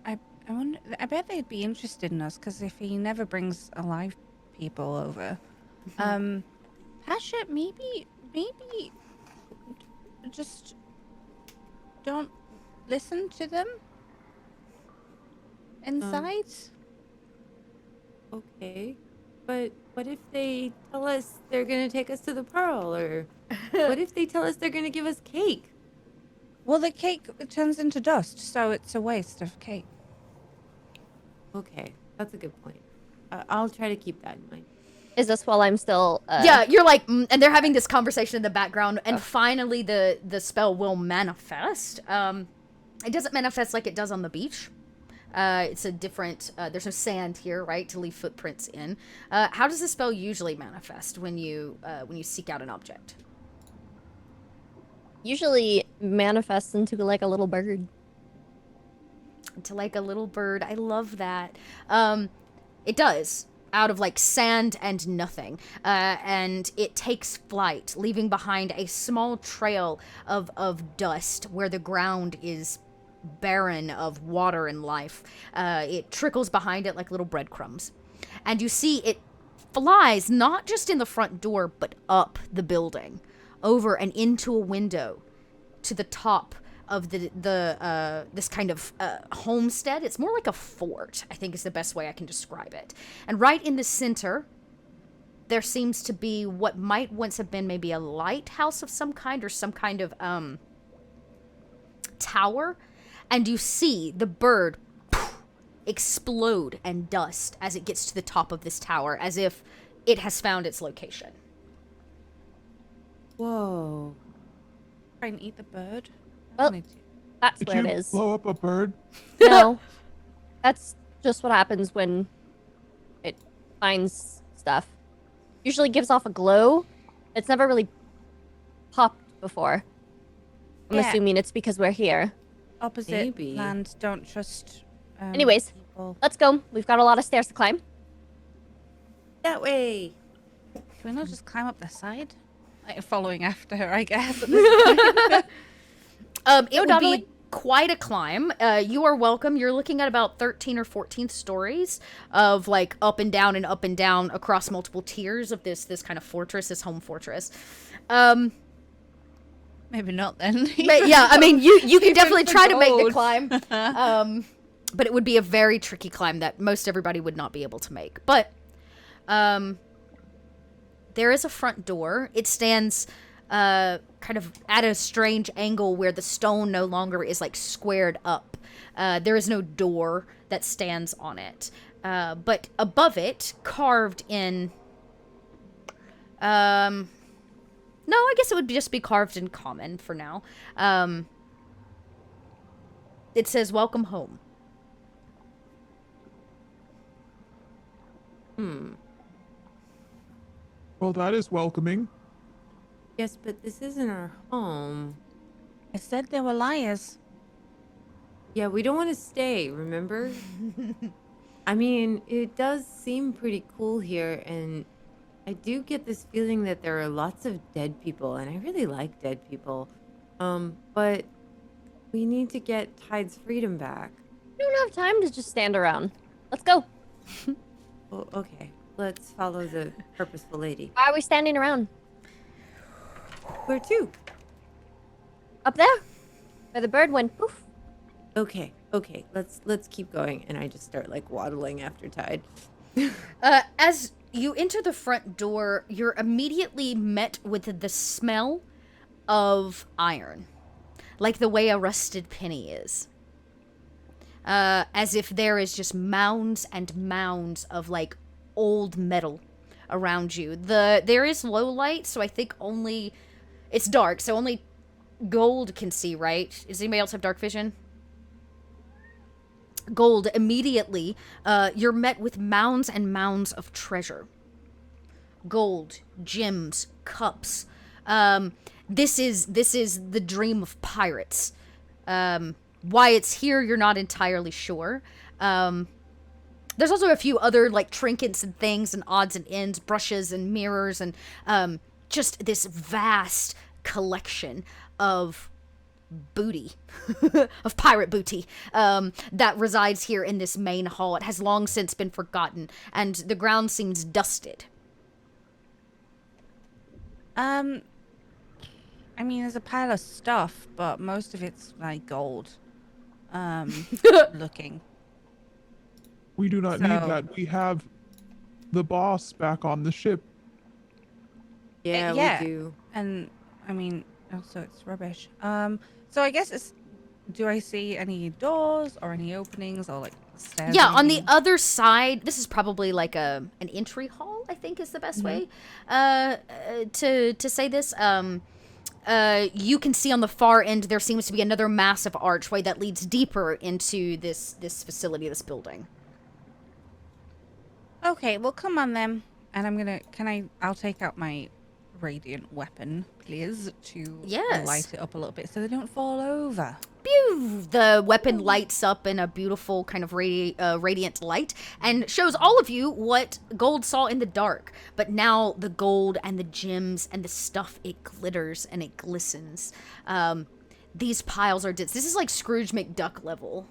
I wonder, I bet they'd be interested in us because if he never brings alive people over, Pasha, maybe just don't listen to them inside. Okay. But what if they tell us they're going to take us to the Pearl? Or what if they tell us they're going to give us cake? Well, the cake turns into dust, so it's a waste of cake. Okay, that's a good point. I'll try to keep that in mind. Is this while I'm still... Yeah, you're like, and they're having this conversation in the background, and finally the spell will manifest. It doesn't manifest like it does on the beach. It's a different, there's no sand here, right, to leave footprints in. How does the spell usually manifest when you seek out an object? Usually manifests into like a little bird. To like a little bird. I love that. It does. Out of like sand and nothing. And it takes flight, leaving behind a small trail of dust where the ground is barren of water and life. It trickles behind it like little breadcrumbs. And you see it flies not just in the front door, but up the building, over and into a window to the top of this kind of homestead. It's more like a fort, I think is the best way I can describe it. And right in the center, there seems to be what might once have been maybe a lighthouse of some kind or some kind of tower. And you see the bird explode and dust as it gets to the top of this tower, as if it has found its location. Whoa. Try and eat the bird. Well, that's Did where you it is. blow up a bird? No. That's just what happens when it finds stuff. Usually gives off a glow. It's never really popped before. I'm Yeah. assuming it's because we're here. Opposite Maybe. land, don't trust. Anyways, people. let's go. We've got a lot of stairs to climb. That way. Can we not just climb up the side? Like following after her, I guess. At this point. It would Donnelly. be quite a climb. You are welcome. You're looking at about 13 or 14 stories of like up and down across multiple tiers of this kind of fortress, this home fortress. Maybe not then. But yeah, I mean, you can Even definitely for try to make the gold. climb. But it would be a very tricky climb that most everybody would not be able to make. But there is a front door. It stands kind of at a strange angle where the stone no longer is like squared up. There is no door that stands on it. But above it, carved in... no, I guess it would just be carved in common for now. It says, "Welcome home." Well, that is welcoming. Yes, but this isn't our home. I said they were liars. Yeah, we don't want to stay, remember? I mean, it does seem pretty cool here, and I do get this feeling that there are lots of dead people, and I really like dead people. But we need to get Tide's freedom back. We don't have time to just stand around. Let's go. Well, okay, let's follow the purposeful lady. Why are we standing around? Where to? Up there? Where the bird went poof. Okay, let's keep going, and I just start like waddling after Tide. As you enter the front door, you're immediately met with the smell of iron, like the way a rusted penny is. As if there is just mounds and mounds of like old metal around you. There is low light, so I think only it's dark, so only Gold can see, right? Does anybody else have dark vision? Gold, immediately, you're met with mounds and mounds of treasure. Gold, gems, cups. This is the dream of pirates. Why it's here, you're not entirely sure. There's also a few other like trinkets and things and odds and ends, brushes and mirrors, and just this vast collection of booty, of pirate booty, that resides here in this main hall. It has long since been forgotten, and the ground seems dusted. I mean, there's a pile of stuff, but most of it's like gold. Looking. We do not need So- that. We have the boss back on the ship. Yeah, yeah. we do. And I mean, also it's rubbish. So I guess it's. Do I see any doors or any openings or like stairs? Yeah, or on the anything? other side, this is probably like an entry hall, I think is the best way to say this. You can see on the far end there seems to be another massive archway that leads deeper into this facility, this building. Okay, well, come on then. And I'm gonna. I'll take out my radiant weapon, please, to Yes. light it up a little bit so they don't fall over. Pew! The weapon lights up in a beautiful kind of radiant light and shows all of you what Gold saw in the dark. But now the gold and the gems and the stuff, it glitters and it glistens. These piles are dense. This is like Scrooge McDuck level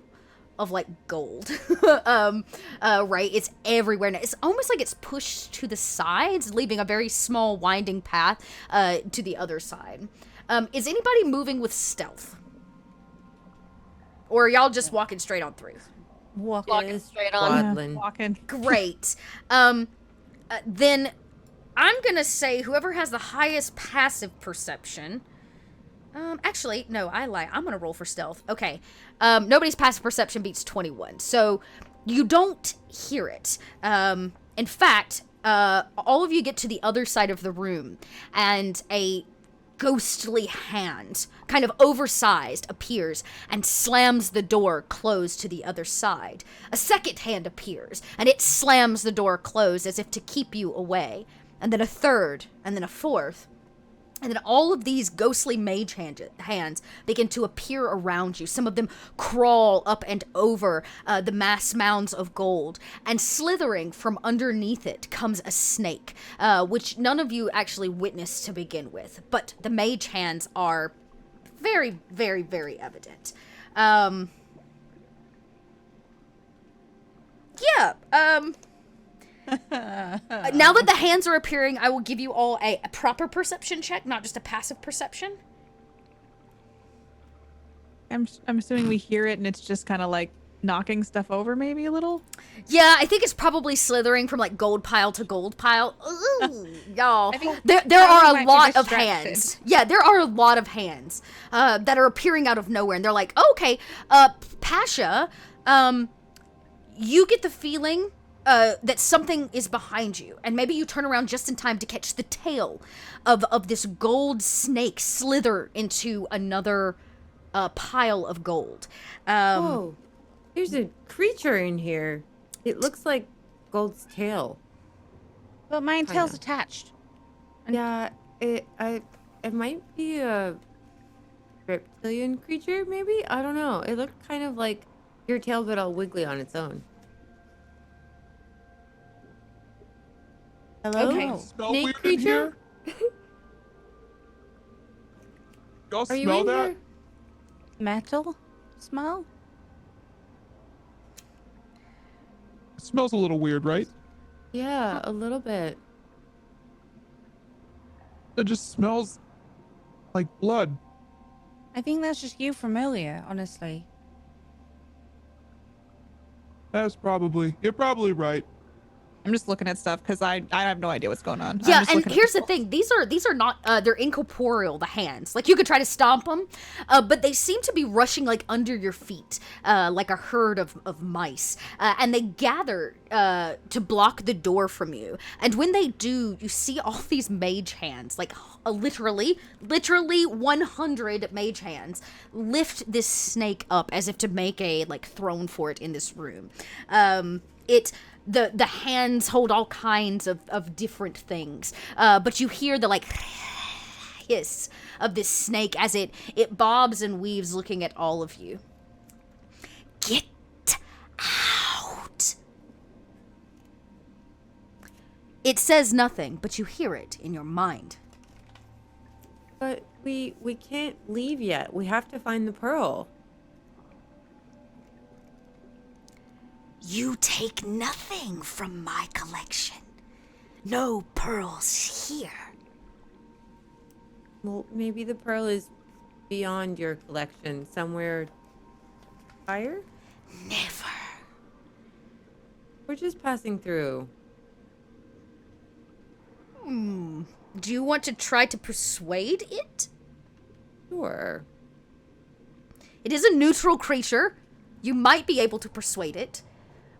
of like gold. Right? It's everywhere. It's almost like it's pushed to the sides, leaving a very small winding path to the other side. Is anybody moving with stealth? Or are y'all just walking straight on through? Walking straight on. Waddling. Walking. Great. Then I'm gonna say whoever has the highest passive perception. Actually, no, I lie. I'm gonna roll for stealth. Okay. Nobody's passive perception beats 21, so you don't hear it. In fact, all of you get to the other side of the room, and a ghostly hand, kind of oversized, appears and slams the door closed to the other side. A second hand appears, and it slams the door closed as if to keep you away. And then a third, and then a fourth. And then all of these ghostly mage hands begin to appear around you. Some of them crawl up and over the mass mounds of gold. And slithering from underneath it comes a snake, which none of you actually witnessed to begin with. But the mage hands are very, very, very evident. Now that the hands are appearing, I will give you all a proper perception check, not just a passive perception. I'm assuming we hear it and it's just kind of like knocking stuff over maybe a little. Yeah, I think it's probably slithering from like gold pile to gold pile. Ooh, y'all. I think There Charlie are might a be lot of distracted. hands. Yeah, there are a lot of hands that are appearing out of nowhere, and they're like, oh, okay, Pasha, you get the feeling that something is behind you, and maybe you turn around just in time to catch the tail of this gold snake slither into another pile of gold. Oh, there's a creature in here. It looks like Gold's tail. But mine Kinda. tail's attached. Yeah, it might be a reptilian creature, maybe? I don't know. It looked kind of like your tail, but all wiggly on its own. Hello? Okay. Smell Snake weird in creature? here? Y'all Are you smell in that? here? Metal smell? It smells a little weird, right? Yeah, a little bit. It just smells like blood. I think that's just you from earlier, honestly. You're probably right. I'm just looking at stuff because I have no idea what's going on. I'm Yeah, just and looking at here's the people. thing: these are not they're incorporeal. The hands, like you could try to stomp them, but they seem to be rushing like under your feet, like a herd of mice, and they gather to block the door from you. And when they do, you see all these mage hands, like literally 100 mage hands, lift this snake up as if to make a like throne for it in this room. The hands hold all kinds of different things, but you hear the like hiss of this snake as it bobs and weaves looking at all of you. Get out. It says nothing, but you hear it in your mind. But we can't leave yet. We have to find the pearl. You take nothing from my collection. No pearls here. Well, maybe the pearl is beyond your collection, somewhere higher? Never. We're just passing through. Do you want to try to persuade it? Sure. It is a neutral creature. You might be able to persuade it.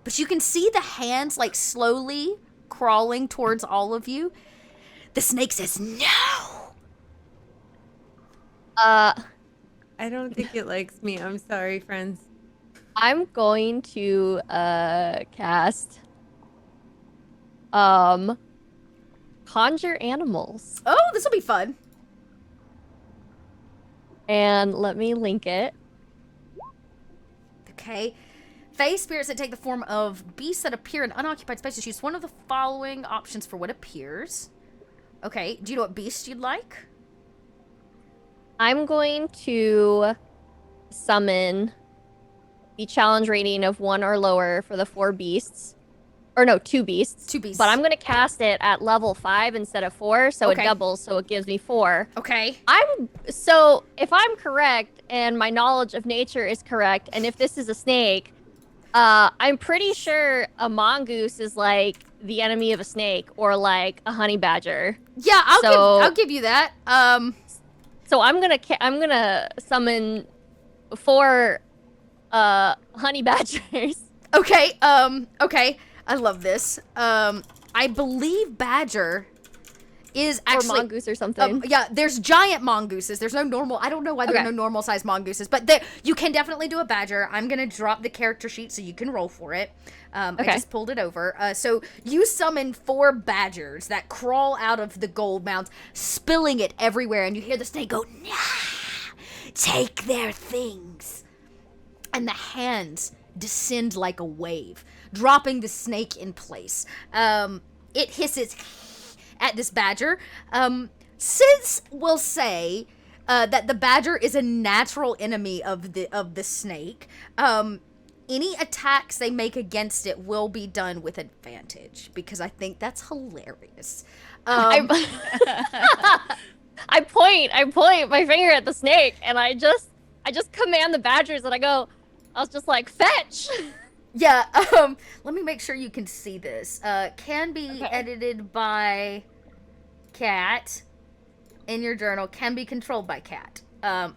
But you can see the hands, like, slowly crawling towards all of you. The snake says, no! I don't think it likes me. I'm sorry, friends. I'm going to cast Conjure Animals. Oh, this will be fun. And let me link it. Okay. Fae spirits that take the form of beasts that appear in unoccupied spaces. Choose one of the following options for what appears. Okay, do you know what beast you'd like? I'm going to summon the challenge rating of 1 or lower for the 4 beasts. Or no, 2 beasts. 2 beasts. But I'm going to cast it at level 5 instead of 4, so Okay. it doubles, so it gives me 4. Okay. So if I'm correct, and my knowledge of nature is correct, and if this is a snake, I'm pretty sure a mongoose is like the enemy of a snake, or like a honey badger. Yeah, So- I'll give you that. So I'm gonna summon 4 honey badgers. Okay, okay. I love this. I believe badger is actually... or mongoose or something. yeah, there's giant mongooses. There's no normal... I don't know why there are Okay. no normal-sized mongooses, but you can definitely do a badger. I'm going to drop the character sheet so you can roll for it. I Okay. just pulled it over. So you summon 4 badgers that crawl out of the gold mounds, spilling it everywhere, and you hear the snake go, nah, take their things. And the hands descend like a wave, dropping the snake in place. It hisses at this badger. Since we'll say that the badger is a natural enemy of the snake, any attacks they make against it will be done with advantage, because I think that's hilarious. I point my finger at the snake, and I just command the badgers, and I was just like, fetch. Yeah, let me make sure you can see this. Can be edited by Cat in your journal, can be controlled by Cat.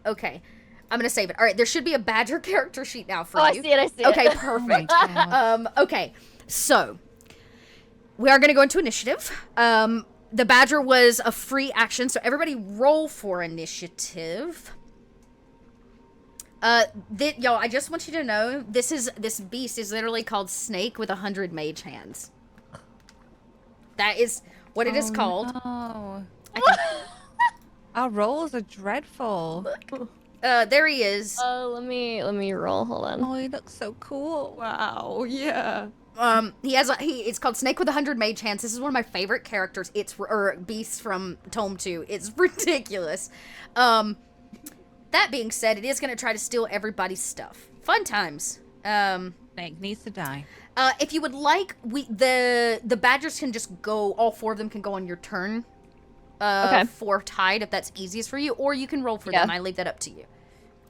Okay. I'm gonna save it. All right, there should be a badger character sheet now for you. I see it. Okay, perfect. Okay, so we are gonna go into initiative. The badger was a free action, so everybody roll for initiative. Y'all, I just want you to know, this beast is literally called Snake with 100 mage hands. That is what it is called. Oh. Our rolls are dreadful. There he is. Let me roll. Hold on. Oh, he looks so cool. Wow, yeah. It's called Snake with 100 mage hands. This is one of my favorite characters. Or beasts from Tome 2. It's ridiculous. That being said, it is going to try to steal everybody's stuff. Fun times. Snake needs to die. If you would like, the badgers can just go, all 4 of them can go on your turn. Okay. For Tide, if that's easiest for you, or you can roll for Yeah. them. I leave that up to you.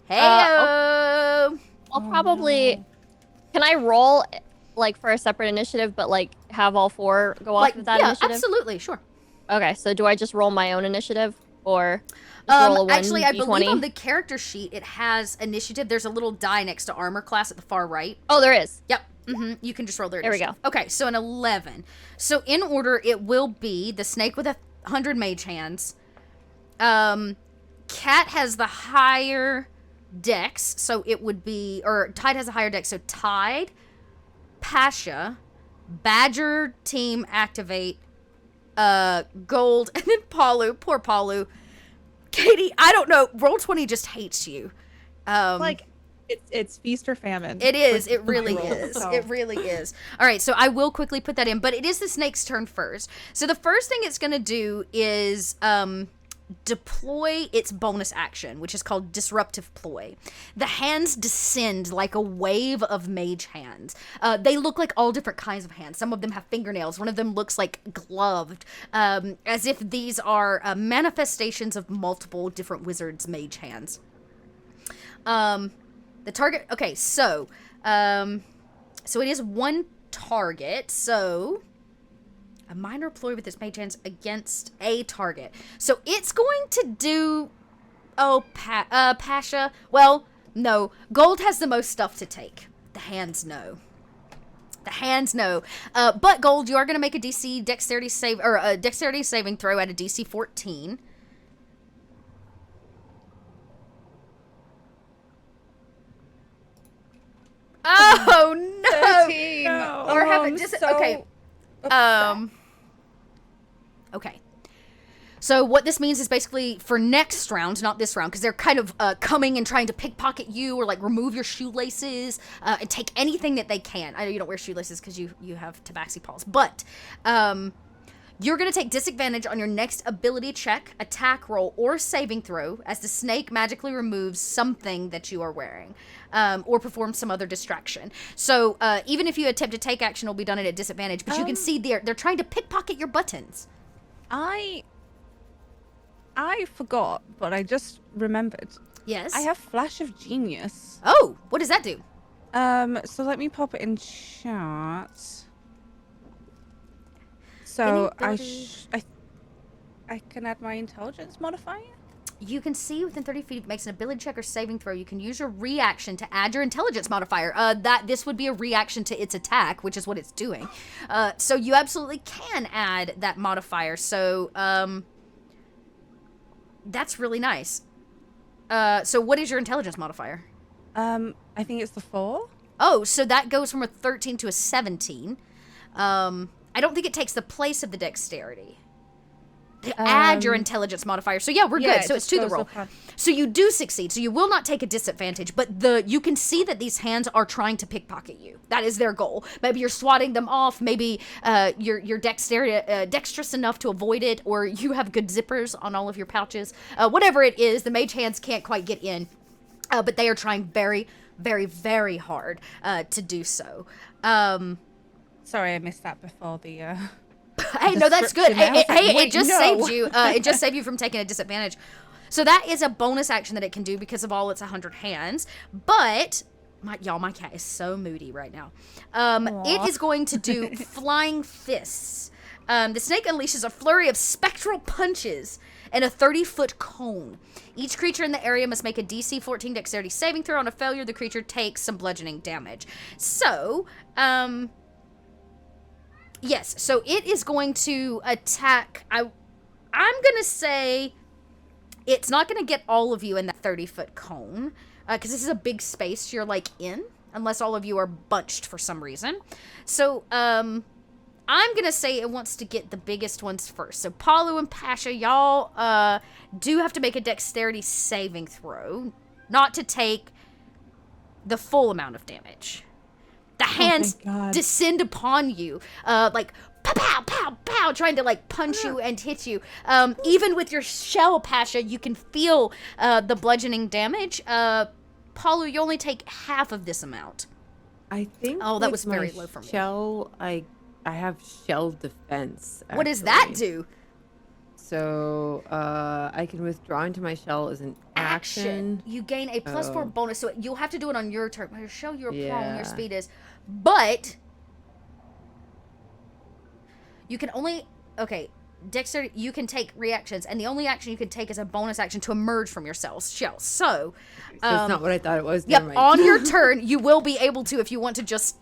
Hey, I'll probably. Can I roll like for a separate initiative, but like have all 4 go off with that yeah, initiative? absolutely, sure. Okay, so do I just roll my own initiative, or just roll a 1 Actually, I d20? believe on the character sheet it has initiative. There's a little die next to armor class at the far right. Oh, there is. Yep. You can just roll their There we initiative. Okay, so an 11. So in order, it will be the snake with 100 mage hands. Cat has the higher dex, so it would be, or Tide has a higher dex, so Tide, Pasha, Badger team activate, Gold, and then Palu, poor Palu, Katie, I don't know. Roll20 just hates you. Like, it's feast or famine. It is. It for my really rolls, is. so. It really is. All right, so I will quickly put that in, but it is the snake's turn first. So the first thing it's going to do is deploy its bonus action, which is called Disruptive Ploy. The hands descend like a wave of mage hands. They look like all different kinds of hands. Some of them have fingernails. One of them looks like gloved, as if these are manifestations of multiple different wizards' mage hands. The target, okay, so it is one target, so a minor ploy with its mage hands against a target. So it's going to do, Pasha, well, no, Gold has the most stuff to take. The hands, no. The hands, no. But Gold, you are going to make a dexterity saving throw at a DC 14. Oh no! 13. No. Or have I'm it just so okay. upset. Okay. So what this means is basically for next round, not this round, because they're kind of coming and trying to pickpocket you or like remove your shoelaces and take anything that they can. I know you don't wear shoelaces because you have tabaxi paws, but you're going to take disadvantage on your next ability check, attack roll, or saving throw as the snake magically removes something that you are wearing or performs some other distraction. So even if you attempt to take action, it'll be done at a disadvantage. But you can see they're trying to pickpocket your buttons. I forgot, but I just remembered. Yes. I have Flash of Genius. Oh, what does that do? So let me pop it in chat. So I can add my intelligence modifier. You can see within 30 feet if it makes an ability check or saving throw. You can use your reaction to add your intelligence modifier. This would be a reaction to its attack, which is what it's doing. So you absolutely can add that modifier. So that's really nice. So what is your intelligence modifier? I think it's the 4. Oh, so that goes from a 13 to a 17. I don't think it takes the place of the dexterity. To add your intelligence modifier. So yeah, we're good. So it's to the roll. So you do succeed. So you will not take a disadvantage, but you can see that these hands are trying to pickpocket you. That is their goal. Maybe you're swatting them off. Maybe you're dexterous enough to avoid it, or you have good zippers on all of your pouches. Whatever it is, the mage hands can't quite get in, but they are trying very, very, very hard to do so. Sorry, I missed that before the. Hey, no, that's good. description. I was like, It wait, just no. saved you. It just saved you from taking a disadvantage. So that is a bonus action that it can do because of all its 100 hands. But my cat is so moody right now. It is going to do flying fists. The snake unleashes a flurry of spectral punches and a 30-foot cone. Each creature in the area must make a DC 14 dexterity saving throw. On a failure, the creature takes some bludgeoning damage. So, yes, so it is going to attack. I'm going to say it's not going to get all of you in that 30-foot cone because this is a big space you're like in, unless all of you are bunched for some reason. So I'm going to say it wants to get the biggest ones first. So Palu and Pasha, y'all do have to make a dexterity saving throw, not to take the full amount of damage. The hands descend upon you, like pow, pow, pow, pow, trying to like punch you and hit you. Even with your shell, Pasha, you can feel the bludgeoning damage. Paulu, you only take half of this amount. I think. Oh, that with was very my low for me. Shell, I have shell defense. What does that actually. do? So I can withdraw into my shell as an action. You gain a +4 bonus, so you'll have to do it on your turn. Your shell, you're prone, Yeah. your speed is. But you can only dexterity. You can take reactions, and the only action you can take is a bonus action to emerge from your shell. So So it's not what I thought it was. yep, Never mind. on your turn, you will be able to if you want to just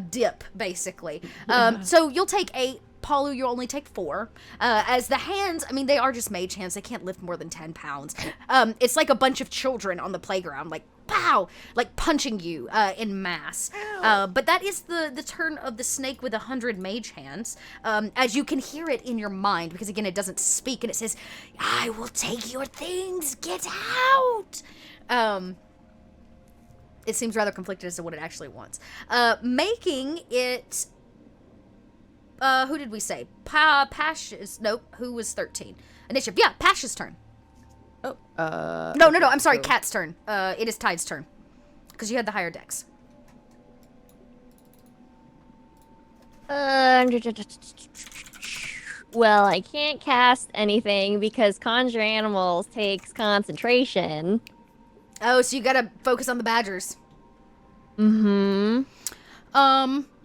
dip, basically. So you'll take 8. Paulu, you'll only take 4. As the hands, they are just mage hands. They can't lift more than 10 pounds. It's like a bunch of children on the playground, like pow, like punching you in mass. But that is the turn of the snake with 100 mage hands. As you can hear it in your mind, because again, it doesn't speak, and it says, "I will take your things. Get out." It seems rather conflicted as to what it actually wants. Making it. Who did we say? Pash's. Nope. Who was 13? Initiative. Yeah, Pash's turn. Oh. No. I'm sorry. so- Cat's turn. It is Tide's turn. Because you had the higher dex. Well, I can't cast anything because Conjure Animals takes concentration. Oh, so you gotta focus on the badgers. Mm-hmm.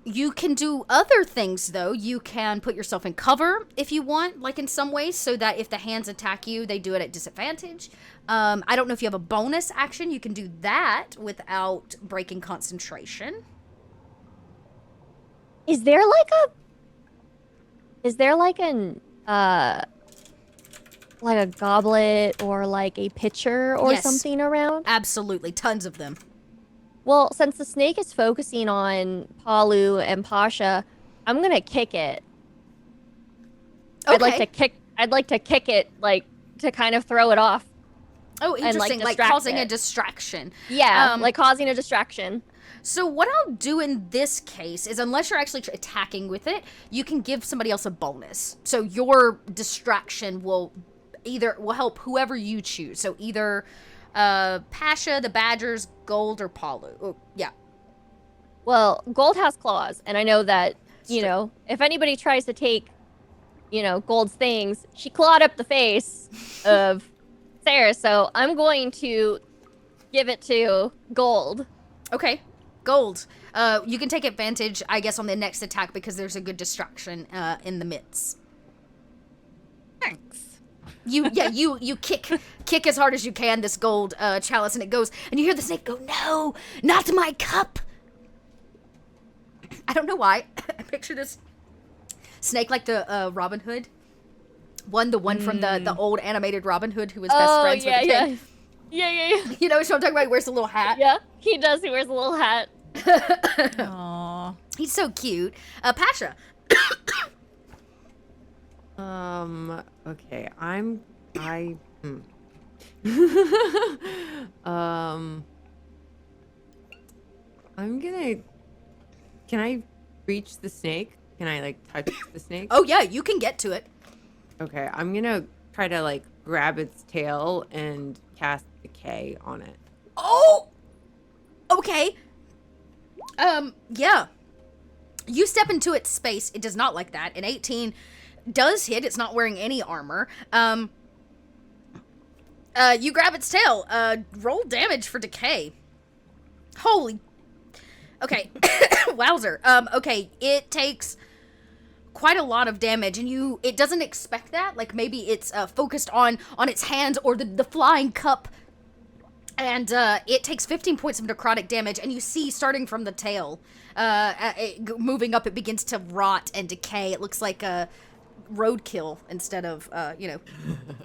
You can do other things, though. You can put yourself in cover if you want, like in some ways, so that if the hands attack you, they do it at disadvantage. I don't know if you have a bonus action. You can do that without breaking concentration. Is there like a goblet or like a pitcher or Yes. something around? Absolutely. Tons of them. Well, since the snake is focusing on Palu and Pasha, I'm gonna kick it. Okay. I'd like to kick it, like to kind of throw it off. Oh, like, interesting. Like distract causing a it. distraction. Yeah, Um, like causing a distraction. So what I'll do in this case is, unless you're actually attacking with it, you can give somebody else a bonus. So your distraction will help whoever you choose. So either Pasha, the Badgers, Gold, or Palu. Oh, yeah. Well, Gold has claws, and I know that, you know, if anybody tries to take, you know, Gold's things, she clawed up the face of Sarah, so I'm going to give it to Gold. Okay. Gold. You can take advantage, I guess, on the next attack because there's a good distraction in the midst. Thanks. You kick as hard as you can this gold chalice, and it goes, and you hear the snake go, "No, not my cup." I don't know why. I picture this snake like the Robin Hood. The one from the old animated Robin Hood who was best friends with the king. Yeah. You know what I'm talking about? He wears a little hat. Yeah, he does. He wears a little hat. Aww. He's so cute. Pasha. Okay. I'm gonna. Can I reach the snake? Can I like touch the snake? Oh yeah, you can get to it. Okay. I'm gonna try to like grab its tail and cast Decay on it. Oh! Okay. Yeah. You step into its space. It does not like that. An 18 does hit. It's not wearing any armor. You grab its tail. Roll damage for decay. Holy. Okay. Wowzer. Okay. It takes quite a lot of damage, and it doesn't expect that. Like maybe it's focused on its hands or the flying cup. And it takes 15 points of necrotic damage, and you see, starting from the tail, moving up, it begins to rot and decay. It looks like a roadkill instead of,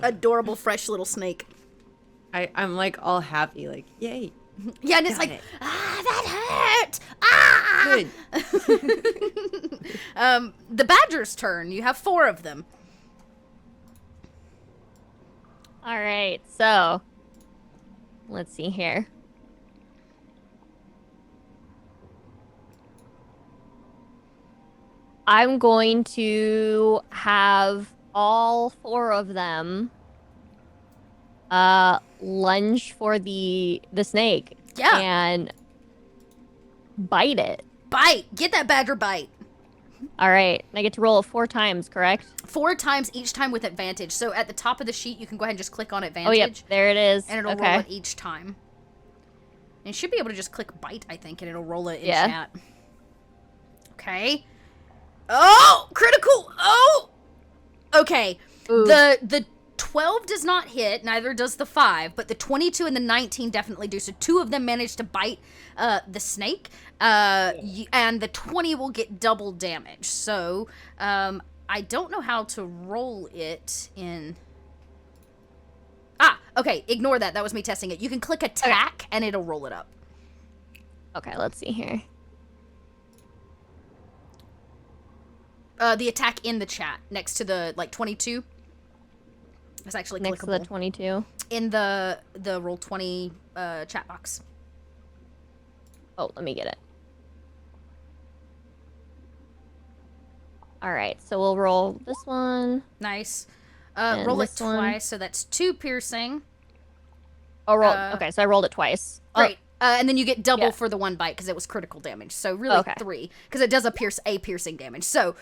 adorable, fresh little snake. I'm like all happy, like, yay. Yeah, and it's Got like, it. that hurt! Ah! Good. The badger's turn. You have 4 of them. All right, so let's see here. I'm going to have all 4 of them lunge for the snake. Yeah. And bite it. Bite! Get that badger bite. All right. I get to roll it 4 times, correct? 4 times, each time with advantage. So at the top of the sheet, you can go ahead and just click on advantage. Oh, yep. There it is. And it'll okay. roll it each time. And you should be able to just click bite, I think, and it'll roll it in Yeah. chat. Okay. Oh! Critical! Oh! Okay. Ooh. The 12 does not hit, neither does the 5, but the 22 and the 19 definitely do. So 2 of them manage to bite the snake, and the 20 will get double damage. So I don't know how to roll it in... Okay, ignore that. That was me testing it. You can click attack, and it'll roll it up. Okay, let's see here. The attack in the chat next to the 22. It's actually Next clickable. to the 22. In the roll 20 chat box. Oh, let me get it. All right, so we'll roll this one. Nice. And Roll it this one. twice, so that's 2 piercing. Oh, roll. Okay, so I rolled it twice. Great. And then you get double Yeah. for the 1 bite because it was critical damage. So really Okay. 3 because it does a piercing damage. So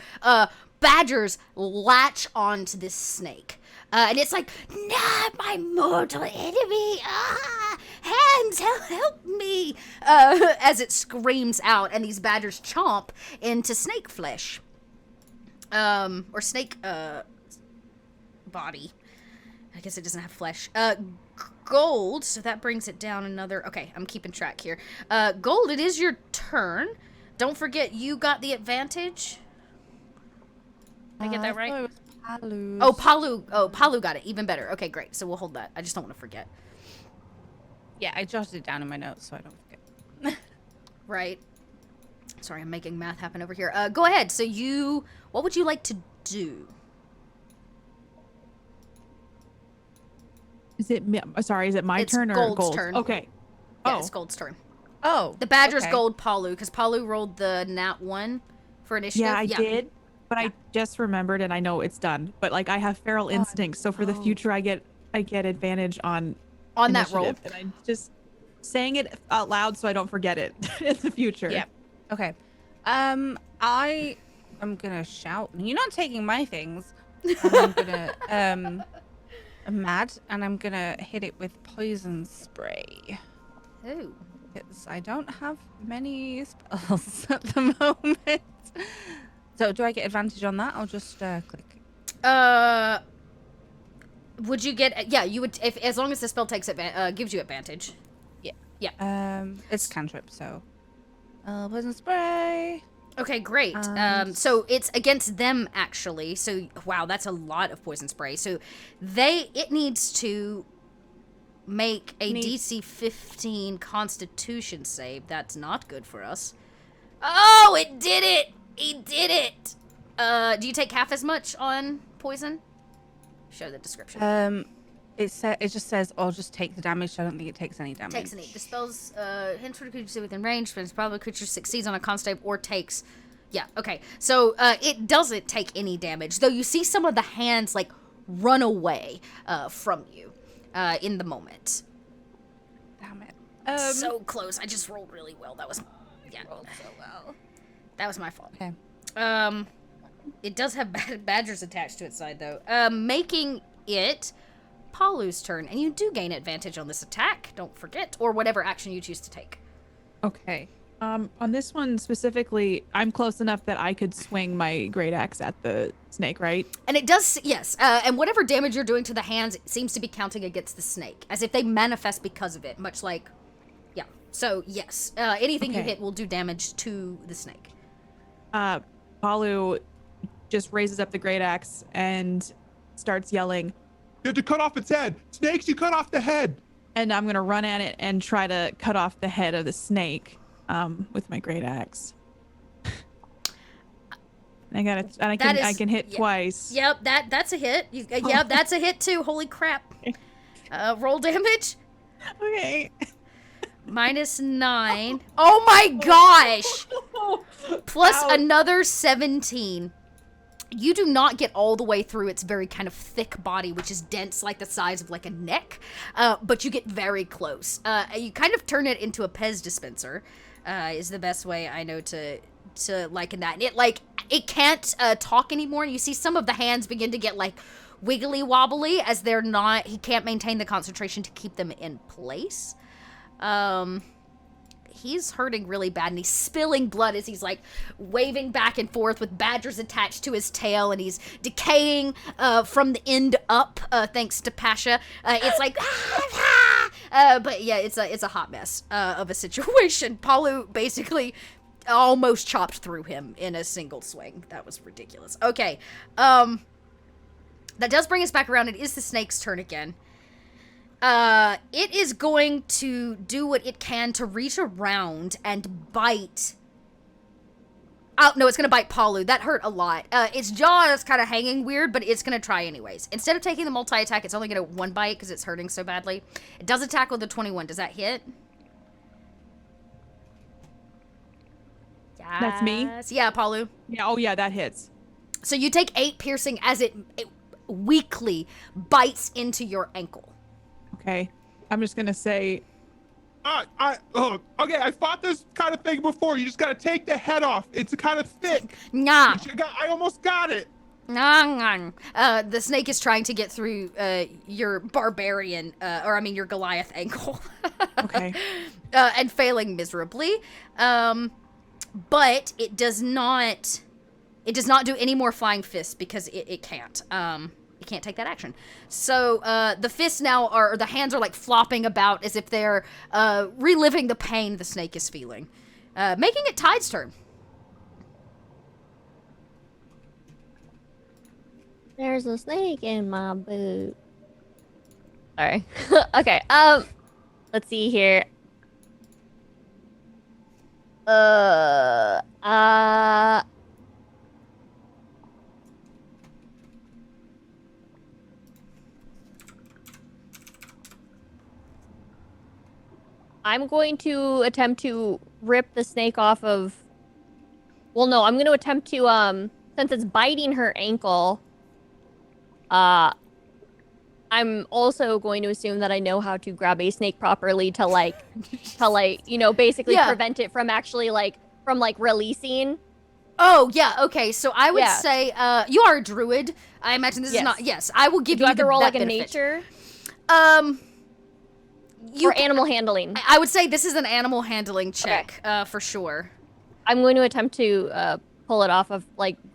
badgers latch onto this snake. And it's like, not my mortal enemy. Hands, help me. As it screams out, and these badgers chomp into snake flesh. Or snake body. I guess it doesn't have flesh. Gold, so that brings it down another. Okay, I'm keeping track here. Gold, it is your turn. Don't forget you got the advantage. Did I get that right? Oh, Palu. Oh, Palu got it. Even better. Okay, great. So we'll hold that. I just don't want to forget. Yeah, I jotted it down in my notes so I don't forget. Right. Sorry, I'm making math happen over here. Go ahead. So what would you like to do? Is it my It's turn or Gold's Gold? turn. Okay. Yeah, Oh. it's Gold's turn. Oh, The Badger's okay. Gold Palu, because Palu rolled the nat 1 for initiative. Yeah, I did, but I just remembered and I know it's done. But like I have feral instincts, so for the future I get advantage on that roll. initiative, and I'm just saying it out loud so I don't forget it in the future. Yeah. Okay. I am gonna shout. You're not taking my things. And I'm gonna I'm mad, and I'm gonna hit it with poison spray. Ooh. Because I don't have many spells at the moment. So do I get advantage on that? I'll just click. Would you get? Yeah, you would. If as long as the spell takes gives you advantage. Yeah. Yeah. It's cantrip, so poison spray. Okay, great. So it's against them actually. So wow, that's a lot of poison spray. So it needs to make a DC 15 Constitution save. That's not good for us. Oh, it did it! He did it. Do you take half as much on poison? Show the description. It just says, "I'll just take the damage." So I don't think it takes any damage. Takes any. Dispels hints for the creature within range, but it's probably the creature succeeds on a con save or takes. Yeah, okay. So it doesn't take any damage, though you see some of the hands like run away from you in the moment. Damn it. So close. I just rolled really well. That was rolled so well. that was my fault. Okay. It does have badgers attached to its side though. Making it Palu's turn, and you do gain advantage on this attack. Don't forget, or whatever action you choose to take. Okay. On this one specifically, I'm close enough that I could swing my great axe at the snake, right? And it does, yes. And whatever damage you're doing to the hands, it seems to be counting against the snake, as if they manifest because of it, much like, yeah. So yes, anything you Okay. hit will do damage to the snake. Palu just raises up the great axe and starts yelling, You have to cut off its head. Snakes, you cut off the head. and I'm gonna run at it and try to cut off the head of the snake with my great axe. I can hit yeah. twice. Yep, that's a hit. Yep, that's a hit too. Holy crap. Roll damage. Okay. -9. Oh my gosh! Plus another 17. You do not get all the way through its very kind of thick body, which is dense like the size of like a neck, but you get very close. You kind of turn it into a Pez dispenser, is the best way I know to liken that. And it can't talk anymore, and you see some of the hands begin to get like wiggly wobbly as he can't maintain the concentration to keep them in place. He's hurting really bad, and he's spilling blood as he's like waving back and forth with badgers attached to his tail, and he's decaying from the end up thanks to Pasha. It's like but yeah, it's a hot mess of a situation. Palu basically almost chopped through him in a single swing. That was ridiculous. Okay, that does bring us back around. It is the snake's turn again. It is going to do what it can to reach around and bite. Oh, no, it's going to bite Palu. That hurt a lot. Its jaw is kind of hanging weird, but it's going to try anyways. Instead of taking the multi-attack, it's only going to one bite because it's hurting so badly. It does attack with the 21. Does that hit? That's me? Yes. Yeah, Palu. Yeah. Oh, yeah, that hits. So you take 8 piercing as it weakly bites into your ankle. Okay. I'm just gonna say, Okay, I fought this kind of thing before. You just gotta take the head off. It's kind of thick. Nah. I almost got it. Nah. The snake is trying to get through your barbarian, your Goliath ankle. okay. And failing miserably. But it does not do any more flying fists because it can't. It can't take that action. So the fists now the hands are like flopping about as if they're reliving the pain the snake is feeling. Making it Tide's turn. There's a snake in my boot. Sorry. Okay. Let's see here. I'm going to attempt to rip the snake off of... Well, no, I'm going to attempt to, since it's biting her ankle, I'm also going to assume that I know how to grab a snake properly to basically prevent it from actually, releasing. Oh, yeah, okay, so I would Yeah. say, you are a druid. I imagine this is not... Yes, I will give Do you I have to roll, that like, a benefit. nature? Or animal handling? I would say this is an animal handling check, for sure. I'm going to attempt to pull it off of,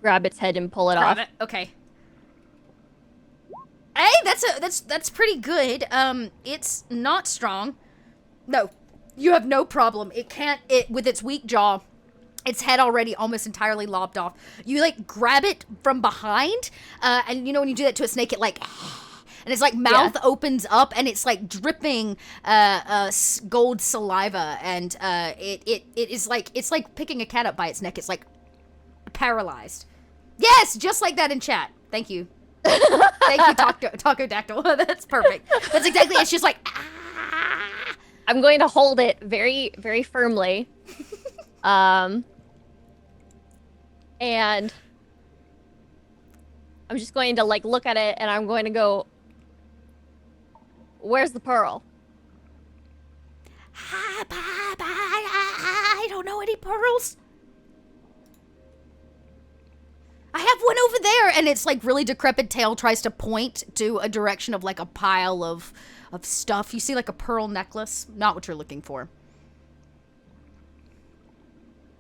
grab its head and pull it off. Grab it, okay. Hey, that's pretty good. It's not strong. No, you have no problem. It can't, with its weak jaw, its head already almost entirely lopped off. You, grab it from behind, and when you do that to a snake, it, and its mouth opens up and it's dripping gold saliva, and it is it's like picking a cat up by its neck. It's paralyzed. Yes, just like that in chat. Thank you. Thank you, Taco Dactyl. That's perfect. That's exactly. It's just I'm going to hold it very, very firmly, and I'm just going to look at it, and I'm going to go, "Where's the pearl?" I don't know any pearls. I have one over there, and its really decrepit tail tries to point to a direction of a pile of stuff. You see a pearl necklace, not what you're looking for.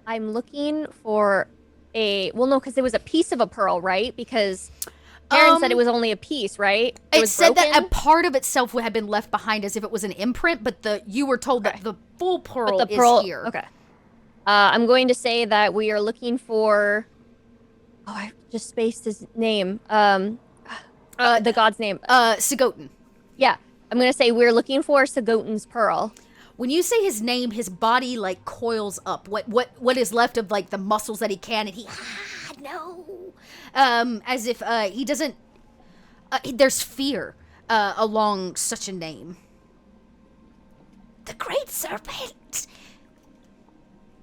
I'm looking for no, because it was a piece of a pearl, right? Because Aaron said it was only a piece, right? It said that broken? a part of itself had been left behind as if it was an imprint, but you were told that the full pearl is here. Okay. I'm going to say that we are looking for... Oh, I just spaced his name. The god's name. Sigoten. Yeah. I'm going to say we're looking for Sigoten's pearl. When you say his name, his body coils up. What is left of the muscles that he can, and he no, as if he doesn't. There's fear along such a name. The Great Serpent.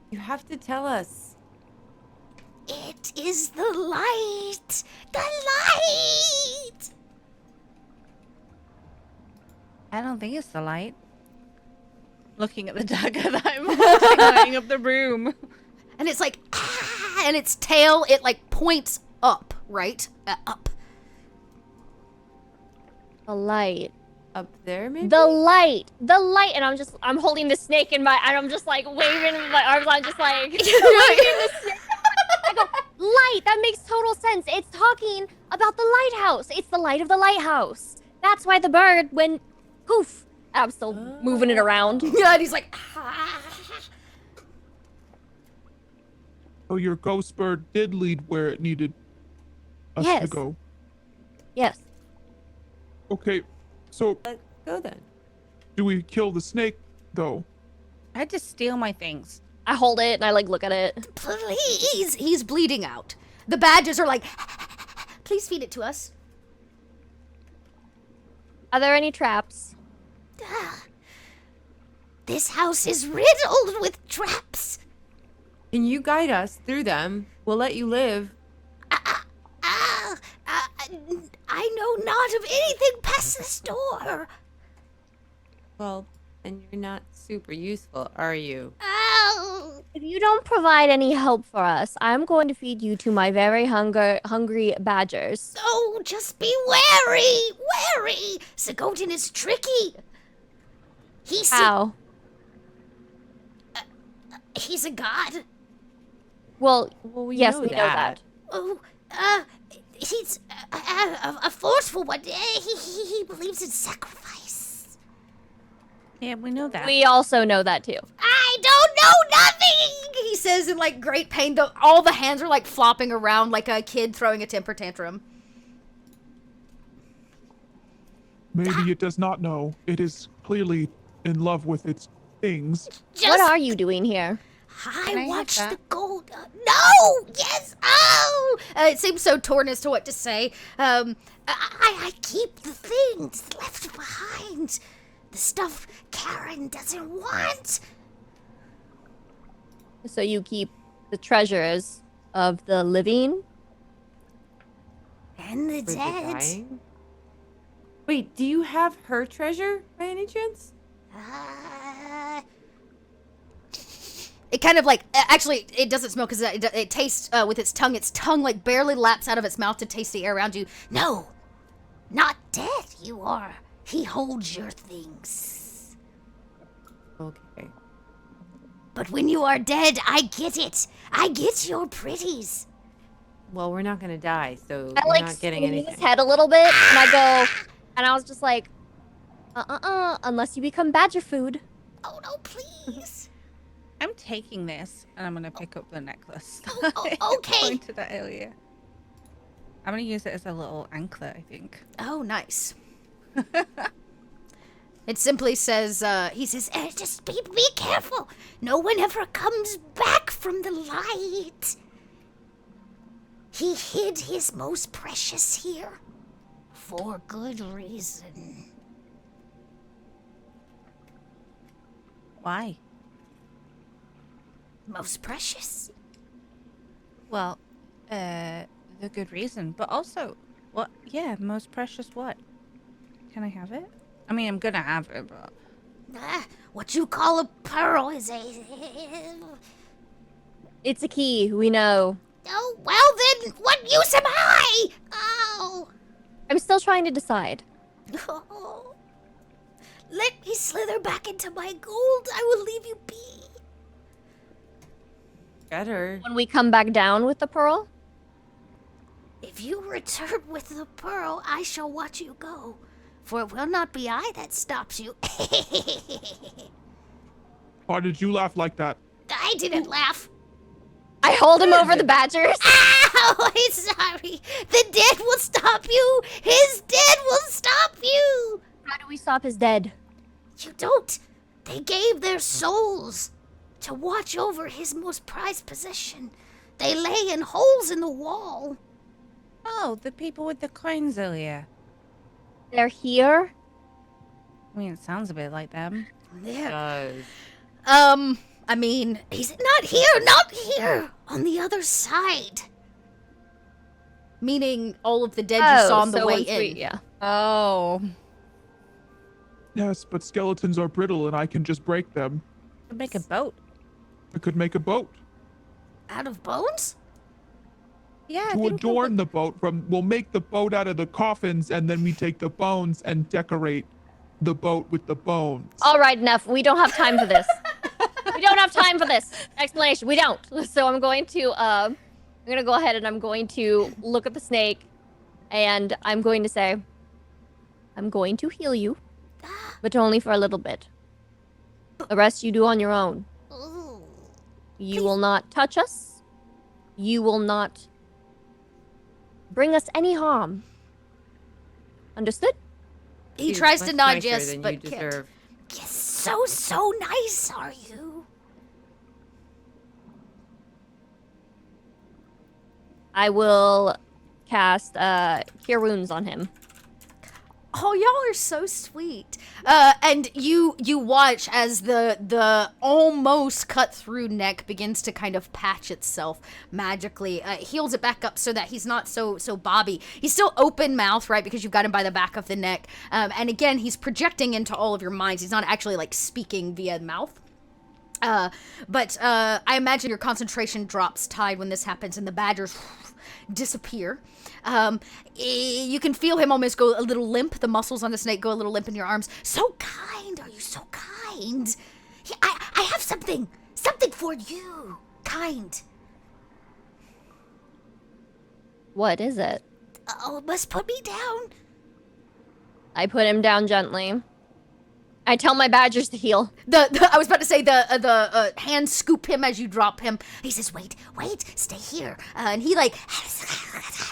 You have to tell us. It is the light. The light. I don't think it's the light. Looking at the dagger that I'm holding, lighting up the room. And it's and its tail, it points up, right? Up. The light. Up there, maybe? The light. And I'm holding the snake and I'm just waving my arms. I'm just waving the snake. I go, light. That makes total sense. It's talking about the lighthouse. It's the light of the lighthouse. That's why the bird went poof. I'm still moving it around. Yeah, and he's So your ghost bird did lead where it needed us to go. Yes. Okay, so Let's go then. Do we kill the snake, though? I had to steal my things. I hold it and I like look at it. Please, he's bleeding out. The badgers are like, please feed it to us. Are there any traps? This house is riddled with traps. Can you guide us through them? We'll let you live. I know not of anything past this door. Well, and you're not super useful, are you? Oh. If you don't provide any help for us, I'm going to feed you to my very hungry badgers. Oh, just be wary. Sagotin is tricky. He's How? he's a god. Well, Well, yes, we know that. Oh, he's a forceful one. He believes in sacrifice. Yeah, we know that. We also know that too. I don't know nothing, he says in like great pain. All the hands are like flopping around like a kid throwing a temper tantrum. Maybe it does not know. It is clearly in love with its things. What are you doing here? Can I I have watched that? the gold. No! Yes! Oh! It seems so torn as to what to say. I keep the things left behind. The stuff Karen doesn't want. So you keep the treasures of the living? And the For the dead. dying? Wait, do you have her treasure by any chance? It kind of like, actually, it doesn't smell because it tastes with its tongue. Its tongue like barely laps out of its mouth to taste the air around you. No, not dead you are. He holds your things. Okay. But when you are dead, I get it. I get your pretties. Well, we're not gonna die, so I we're like not getting swing anything. his head a little bit, and I go, and I was just like, unless you become badger food. Oh no, please. I'm taking this and I'm gonna pick up the necklace. Okay. Pointed at earlier. I'm gonna use it as a little anklet, I think. Oh, nice. It simply says, he says, just be careful. No one ever comes back from the light. He hid his most precious here for good reason. Why? Most precious? Well, the good reason, but also, what? Yeah, most precious what? Can I have it? I mean, I'm gonna have it, but What you call a pearl is a... It's a key, we know. Oh, well then, what use am I? Oh. I'm still trying to decide. Oh. Let me slither back into my gold. I will leave you be. Better. When we come back down with the pearl? If you return with the pearl, I shall watch you go. For it will not be I that stops you. Why did you laugh like that? I didn't laugh. I hold him over the badgers. Ow, I'm sorry. The dead will stop you. His dead will stop you. How do we stop his dead? You don't. They gave their souls to watch over his most prized possession. They lay in holes in the wall. oh, the people with the coins earlier. They're here? I mean, it sounds a bit like them. There. Does. I mean, he's not here, on the other side. Meaning all of the dead you saw on the so way once in. yeah. Oh. Yes, but skeletons are brittle and I can just break them. Make a boat. I could make a boat. Out of bones? Yeah, I To think adorn the boat we'll make the boat out of the coffins and then we take the bones and decorate the boat with the bones. All right, enough. We don't have time for this. We don't have time for this explanation. We don't. So I'm going to go ahead and I'm going to look at the snake and I'm going to say, I'm going to heal you, but only for a little bit. The rest you do on your own. Ooh. You will not touch us. You will not bring us any harm. Understood? He He's tries much to nod nicer yes, than but you can't. deserve. Yes, so nice, are you? I will cast Cure Wounds on him. Oh, y'all are so sweet. And you watch as the almost cut through neck begins to kind of patch itself magically. Heals it back up so that he's not so bobby. He's still open mouth, right? Because you've got him by the back of the neck. And again, he's projecting into all of your minds. He's not actually like speaking via mouth. But I imagine your concentration drops tide when this happens and the badgers disappear. You can feel him almost go a little limp. The muscles on the snake go a little limp in your arms. So kind, are you so kind? I have something for you. Kind. What is it? Oh, must put me down. I put him down gently. I tell my badgers to heal. I was about to say the hands scoop him as you drop him. He says, wait, stay here. And he like,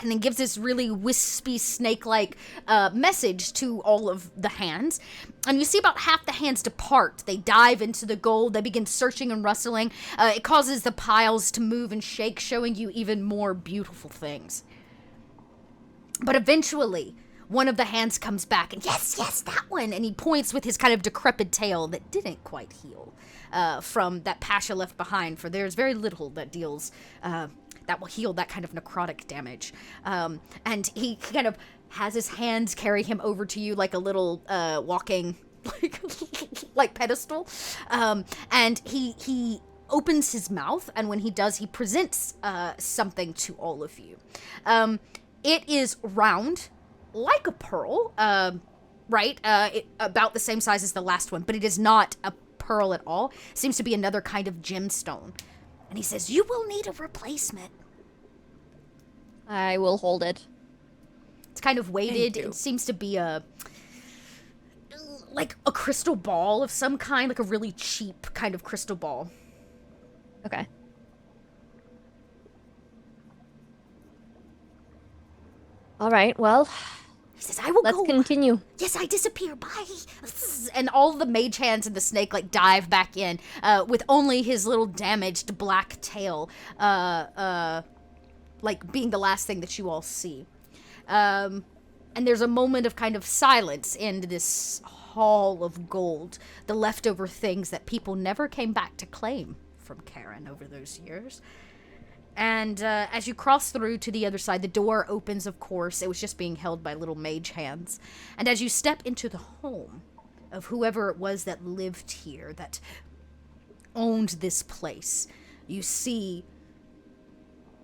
and then gives this really wispy snake-like message to all of the hands. And you see about half the hands depart. They dive into the gold. They begin searching and rustling. It causes the piles to move and shake, showing you even more beautiful things. But eventually, one of the hands comes back, and yes, that one. And he points with his kind of decrepit tail that didn't quite heal from that Pasha left behind, for there's very little that deals, that will heal that kind of necrotic damage. And he kind of has his hands carry him over to you like a little walking, like pedestal. And he opens his mouth, and when he does, he presents something to all of you. It is round, like a pearl, right? About the same size as the last one, but it is not a pearl at all. Seems to be another kind of gemstone. And he says, you will need a replacement. I will hold it. It's kind of weighted. It seems to be like a crystal ball of some kind, like a really cheap kind of crystal ball. Okay. All right, well, he says, I will let's go. Continue. Yes, I disappear. Bye. And all the mage hands and the snake like dive back in with only his little damaged black tail like being the last thing that you all see. And there's a moment of kind of silence in this hall of gold, the leftover things that people never came back to claim from Karen over those years. And as you cross through to the other side, the door opens, of course. It was just being held by little mage hands. And as you step into the home of whoever it was that lived here, that owned this place, you see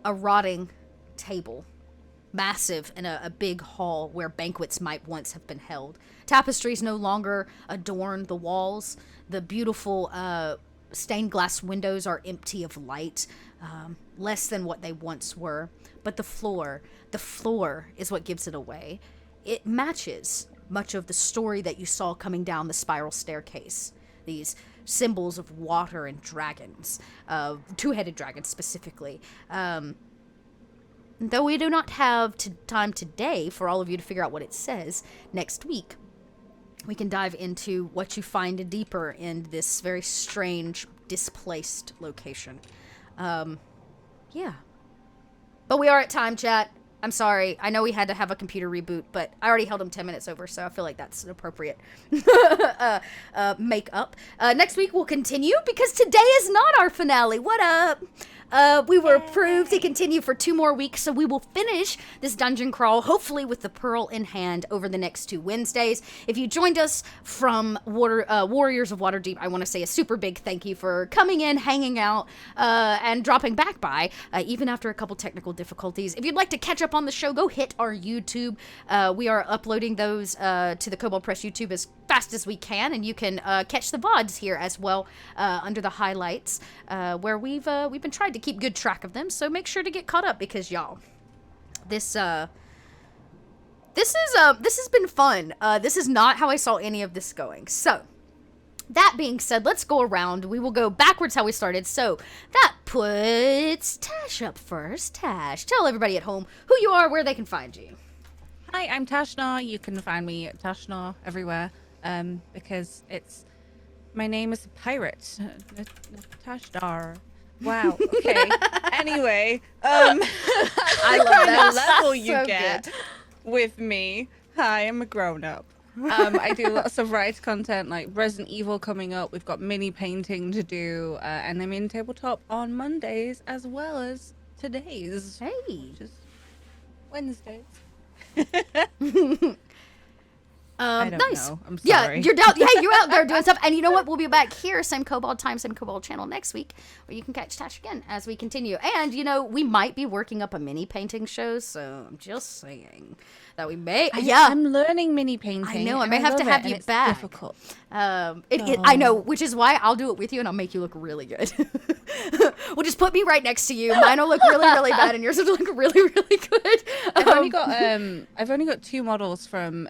a rotting table, massive in a big hall where banquets might once have been held. Tapestries no longer adorn the walls. The beautiful stained glass windows are empty of light. Less than what they once were. But the floor is what gives it away. It matches much of the story that you saw coming down the spiral staircase. These symbols of water and dragons, two-headed dragons specifically. Though we do not have time today for all of you to figure out what it says, next week we can dive into what you find deeper in this very strange, displaced location. Yeah. But we are at time, chat. I'm sorry. I know we had to have a computer reboot, but I already held him 10 minutes over, so I feel like that's an appropriate make up. Next week we'll continue, because today is not our finale. What up? We were approved to continue for 2 more weeks, so we will finish this dungeon crawl, hopefully with the pearl in hand, over the next 2 Wednesdays. If you joined us from Warriors of Waterdeep, I want to say a super big thank you for coming in, hanging out, and dropping back by, even after a couple technical difficulties. If you'd like to catch up on the show, go hit our YouTube. We are uploading those to the Kobold Press YouTube as fast as we can, and you can catch the VODs here as well under the highlights, where we've been trying to keep good track of them, so make sure to get caught up, because y'all, this has been fun. This is not how I saw any of this going. So that being said, let's go around. We will go backwards how we started. So that puts Tash up first. Tash, tell everybody at home who you are, where they can find you. Hi, I'm Tashna. You can find me at Tashna everywhere, because it's My name is Pirate. Natashdar. Wow. Okay. Anyway, I love kind that. of level you So get good. with me. Hi, I'm a grown up. I do lots of write content like Resident Evil coming up. We've got mini painting to do, and I'm in tabletop on Mondays as well as today's, Hey. which is Wednesdays. I don't Nice. know. I'm Yeah, sorry. you're down. Yeah, you're out there doing stuff. And you know what? We'll be back here, same Kobold time, same Kobold channel next week, where you can catch Tash again as we continue. And we might be working up a mini painting show, so I'm just saying that we may. I'm learning mini painting. I know. I and may have to love have it, and you it's back. Difficult. I know, which is why I'll do it with you, and I'll make you look really good. We'll just put me right next to you. Mine will look really, really bad, and yours will look really, really good. I've only got 2 models from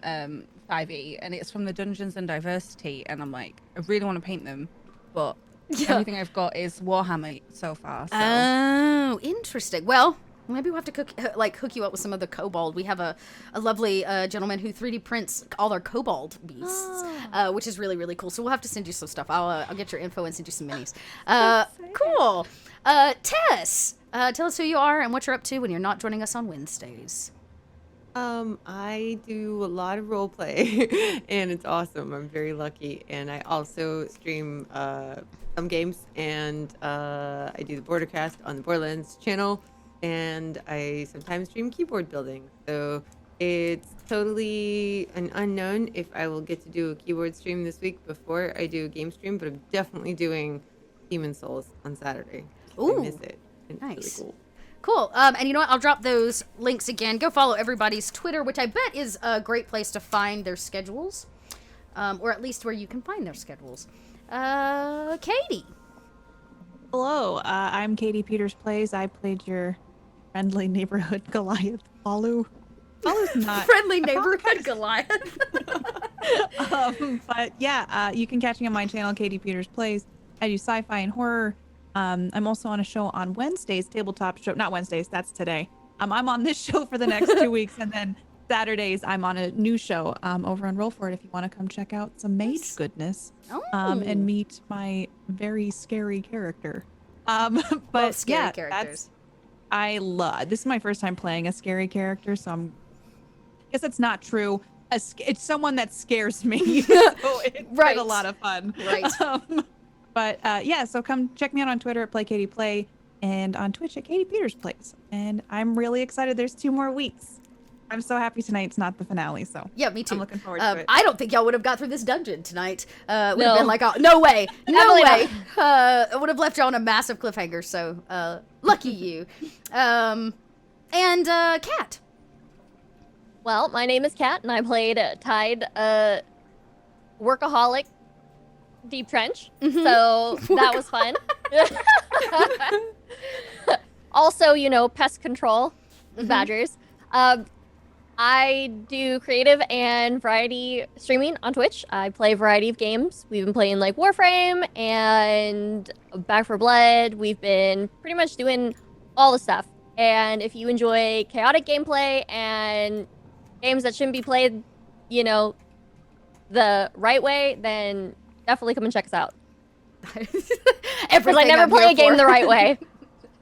5e, and it's from the Dungeons and Diversity, and I'm like, I really want to paint them, but everything I've got is Warhammer so far. So. Oh, interesting. Well, maybe we'll have to hook you up with some of the Kobold. We have a lovely gentleman who 3D prints all our Kobold beasts, which is really, really cool. So we'll have to send you some stuff. I'll get your info and send you some minis. Cool. Tess, tell us who you are and what you're up to when you're not joining us on Wednesdays. I do a lot of role play and it's awesome. I'm very lucky. And I also stream some games, and I do the Bordercast on the Borderlands channel, and I sometimes stream keyboard building. So it's totally an unknown if I will get to do a keyboard stream this week before I do a game stream, but I'm definitely doing Demon Souls on Saturday. Ooh, I miss it. It's nice. really cool. Cool. And you know what? I'll drop those links again. Go follow everybody's Twitter, which I bet is a great place to find their schedules, or at least where you can find their schedules. Katie. Hello, I'm Katie Peters Plays. I played your friendly neighborhood Goliath, Palu. Palu's not Friendly neighborhood Goliath. but yeah, you can catch me on my channel, Katie Peters Plays. I do sci-fi and horror. I'm also on a show on Wednesdays, tabletop show. Not Wednesdays, that's today. I'm on this show for the next 2 weeks, and then Saturdays I'm on a new show over on Roll For It if you want to come check out some mage goodness and meet my very scary character. But scary yeah, characters. This is my first time playing a scary character, so I guess it's not true. It's someone that scares me. So it's Right. a lot of fun. Right. But yeah, so come check me out on Twitter at PlayKatiePlay and on Twitch at Katie Peters Plays. And I'm really excited. There's 2 more weeks. I'm so happy tonight's not the finale. So Yeah, me too. I'm looking forward to it. I don't think y'all would have got through this dungeon tonight. Would have No. been like, no way, no Definitely way. I would have left y'all on a massive cliffhanger. So lucky you. And Kat. Well, my name is Kat, and I played Tide, workaholic, Deep Trench. So that was fun. Also, pest control with badgers. I do creative and variety streaming on Twitch. I play a variety of games. We've been playing like Warframe and Back 4 Blood. We've been pretty much doing all the stuff. And if you enjoy chaotic gameplay and games that shouldn't be played, the right way, then definitely come and check us out. Because I never play a game the right way.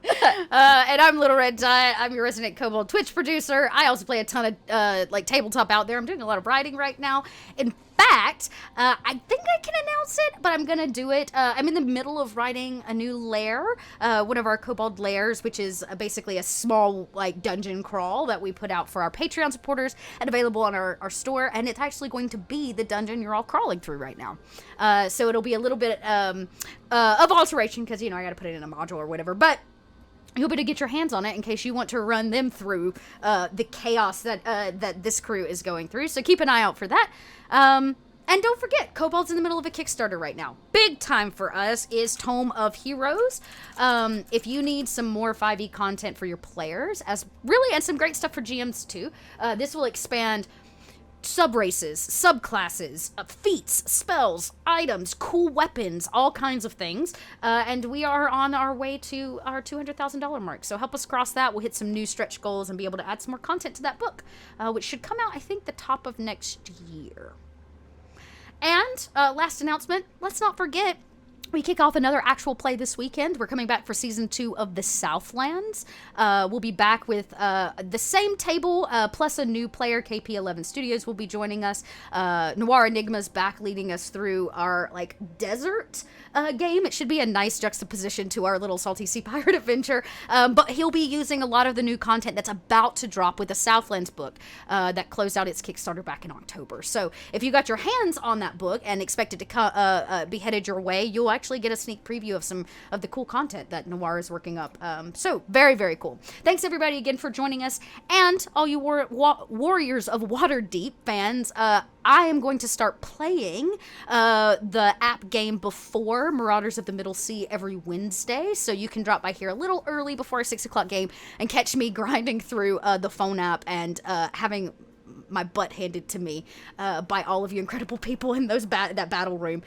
And I'm Little Red Dot. I'm your resident Kobold Twitch producer. I also play a ton of tabletop out there. I'm doing a lot of writing right now. In fact, I think I can announce it, but I'm gonna do it. I'm in the middle of writing a new lair, one of our Kobold lairs, which is basically a small dungeon crawl that we put out for our Patreon supporters and available on our store. And it's actually going to be the dungeon you're all crawling through right now. So it'll be a little bit of alteration because I got to put it in a module or whatever, but you'll be able to get your hands on it in case you want to run them through the chaos that this crew is going through. So keep an eye out for that. And don't forget, Kobold's in the middle of a Kickstarter right now. Big time for us is Tome of Heroes. If you need some more 5e content for your players, and some great stuff for GMs too, this will expand sub-races, subclasses, feats, spells, items, cool weapons, all kinds of things. And we are on our way to our $200,000 mark. So help us cross that. We'll hit some new stretch goals and be able to add some more content to that book, which should come out, I think, the top of next year. And last announcement, let's not forget, we kick off another actual play this weekend. We're coming back for season 2 of the Southlands. We'll be back with the same table, plus a new player. KP11 Studios will be joining us. Noir Enigma's back leading us through our, like, desert game. It should be a nice juxtaposition to our little Salty Sea Pirate adventure. But he'll be using a lot of the new content that's about to drop with the Southlands book that closed out its Kickstarter back in October. So if you got your hands on that book and expect it to be headed your way, you'll actually get a sneak preview of some of the cool content that Noir is working up. So very, very cool. Thanks everybody again for joining us, and all you Warriors of Waterdeep fans. I am going to start playing the app game before Marauders of the Middle Sea every Wednesday, so you can drop by here a little early before our 6 o'clock game and catch me grinding through the phone app and having my butt handed to me by all of you incredible people in that battle room.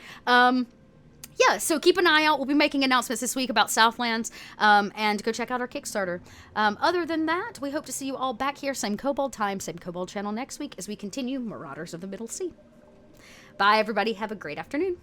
Yeah, so keep an eye out. We'll be making announcements this week about Southlands, and go check out our Kickstarter. Other than that, we hope to see you all back here, same Kobold time, same Kobold channel next week as we continue Marauders of the Middle Sea. Bye, everybody. Have a great afternoon.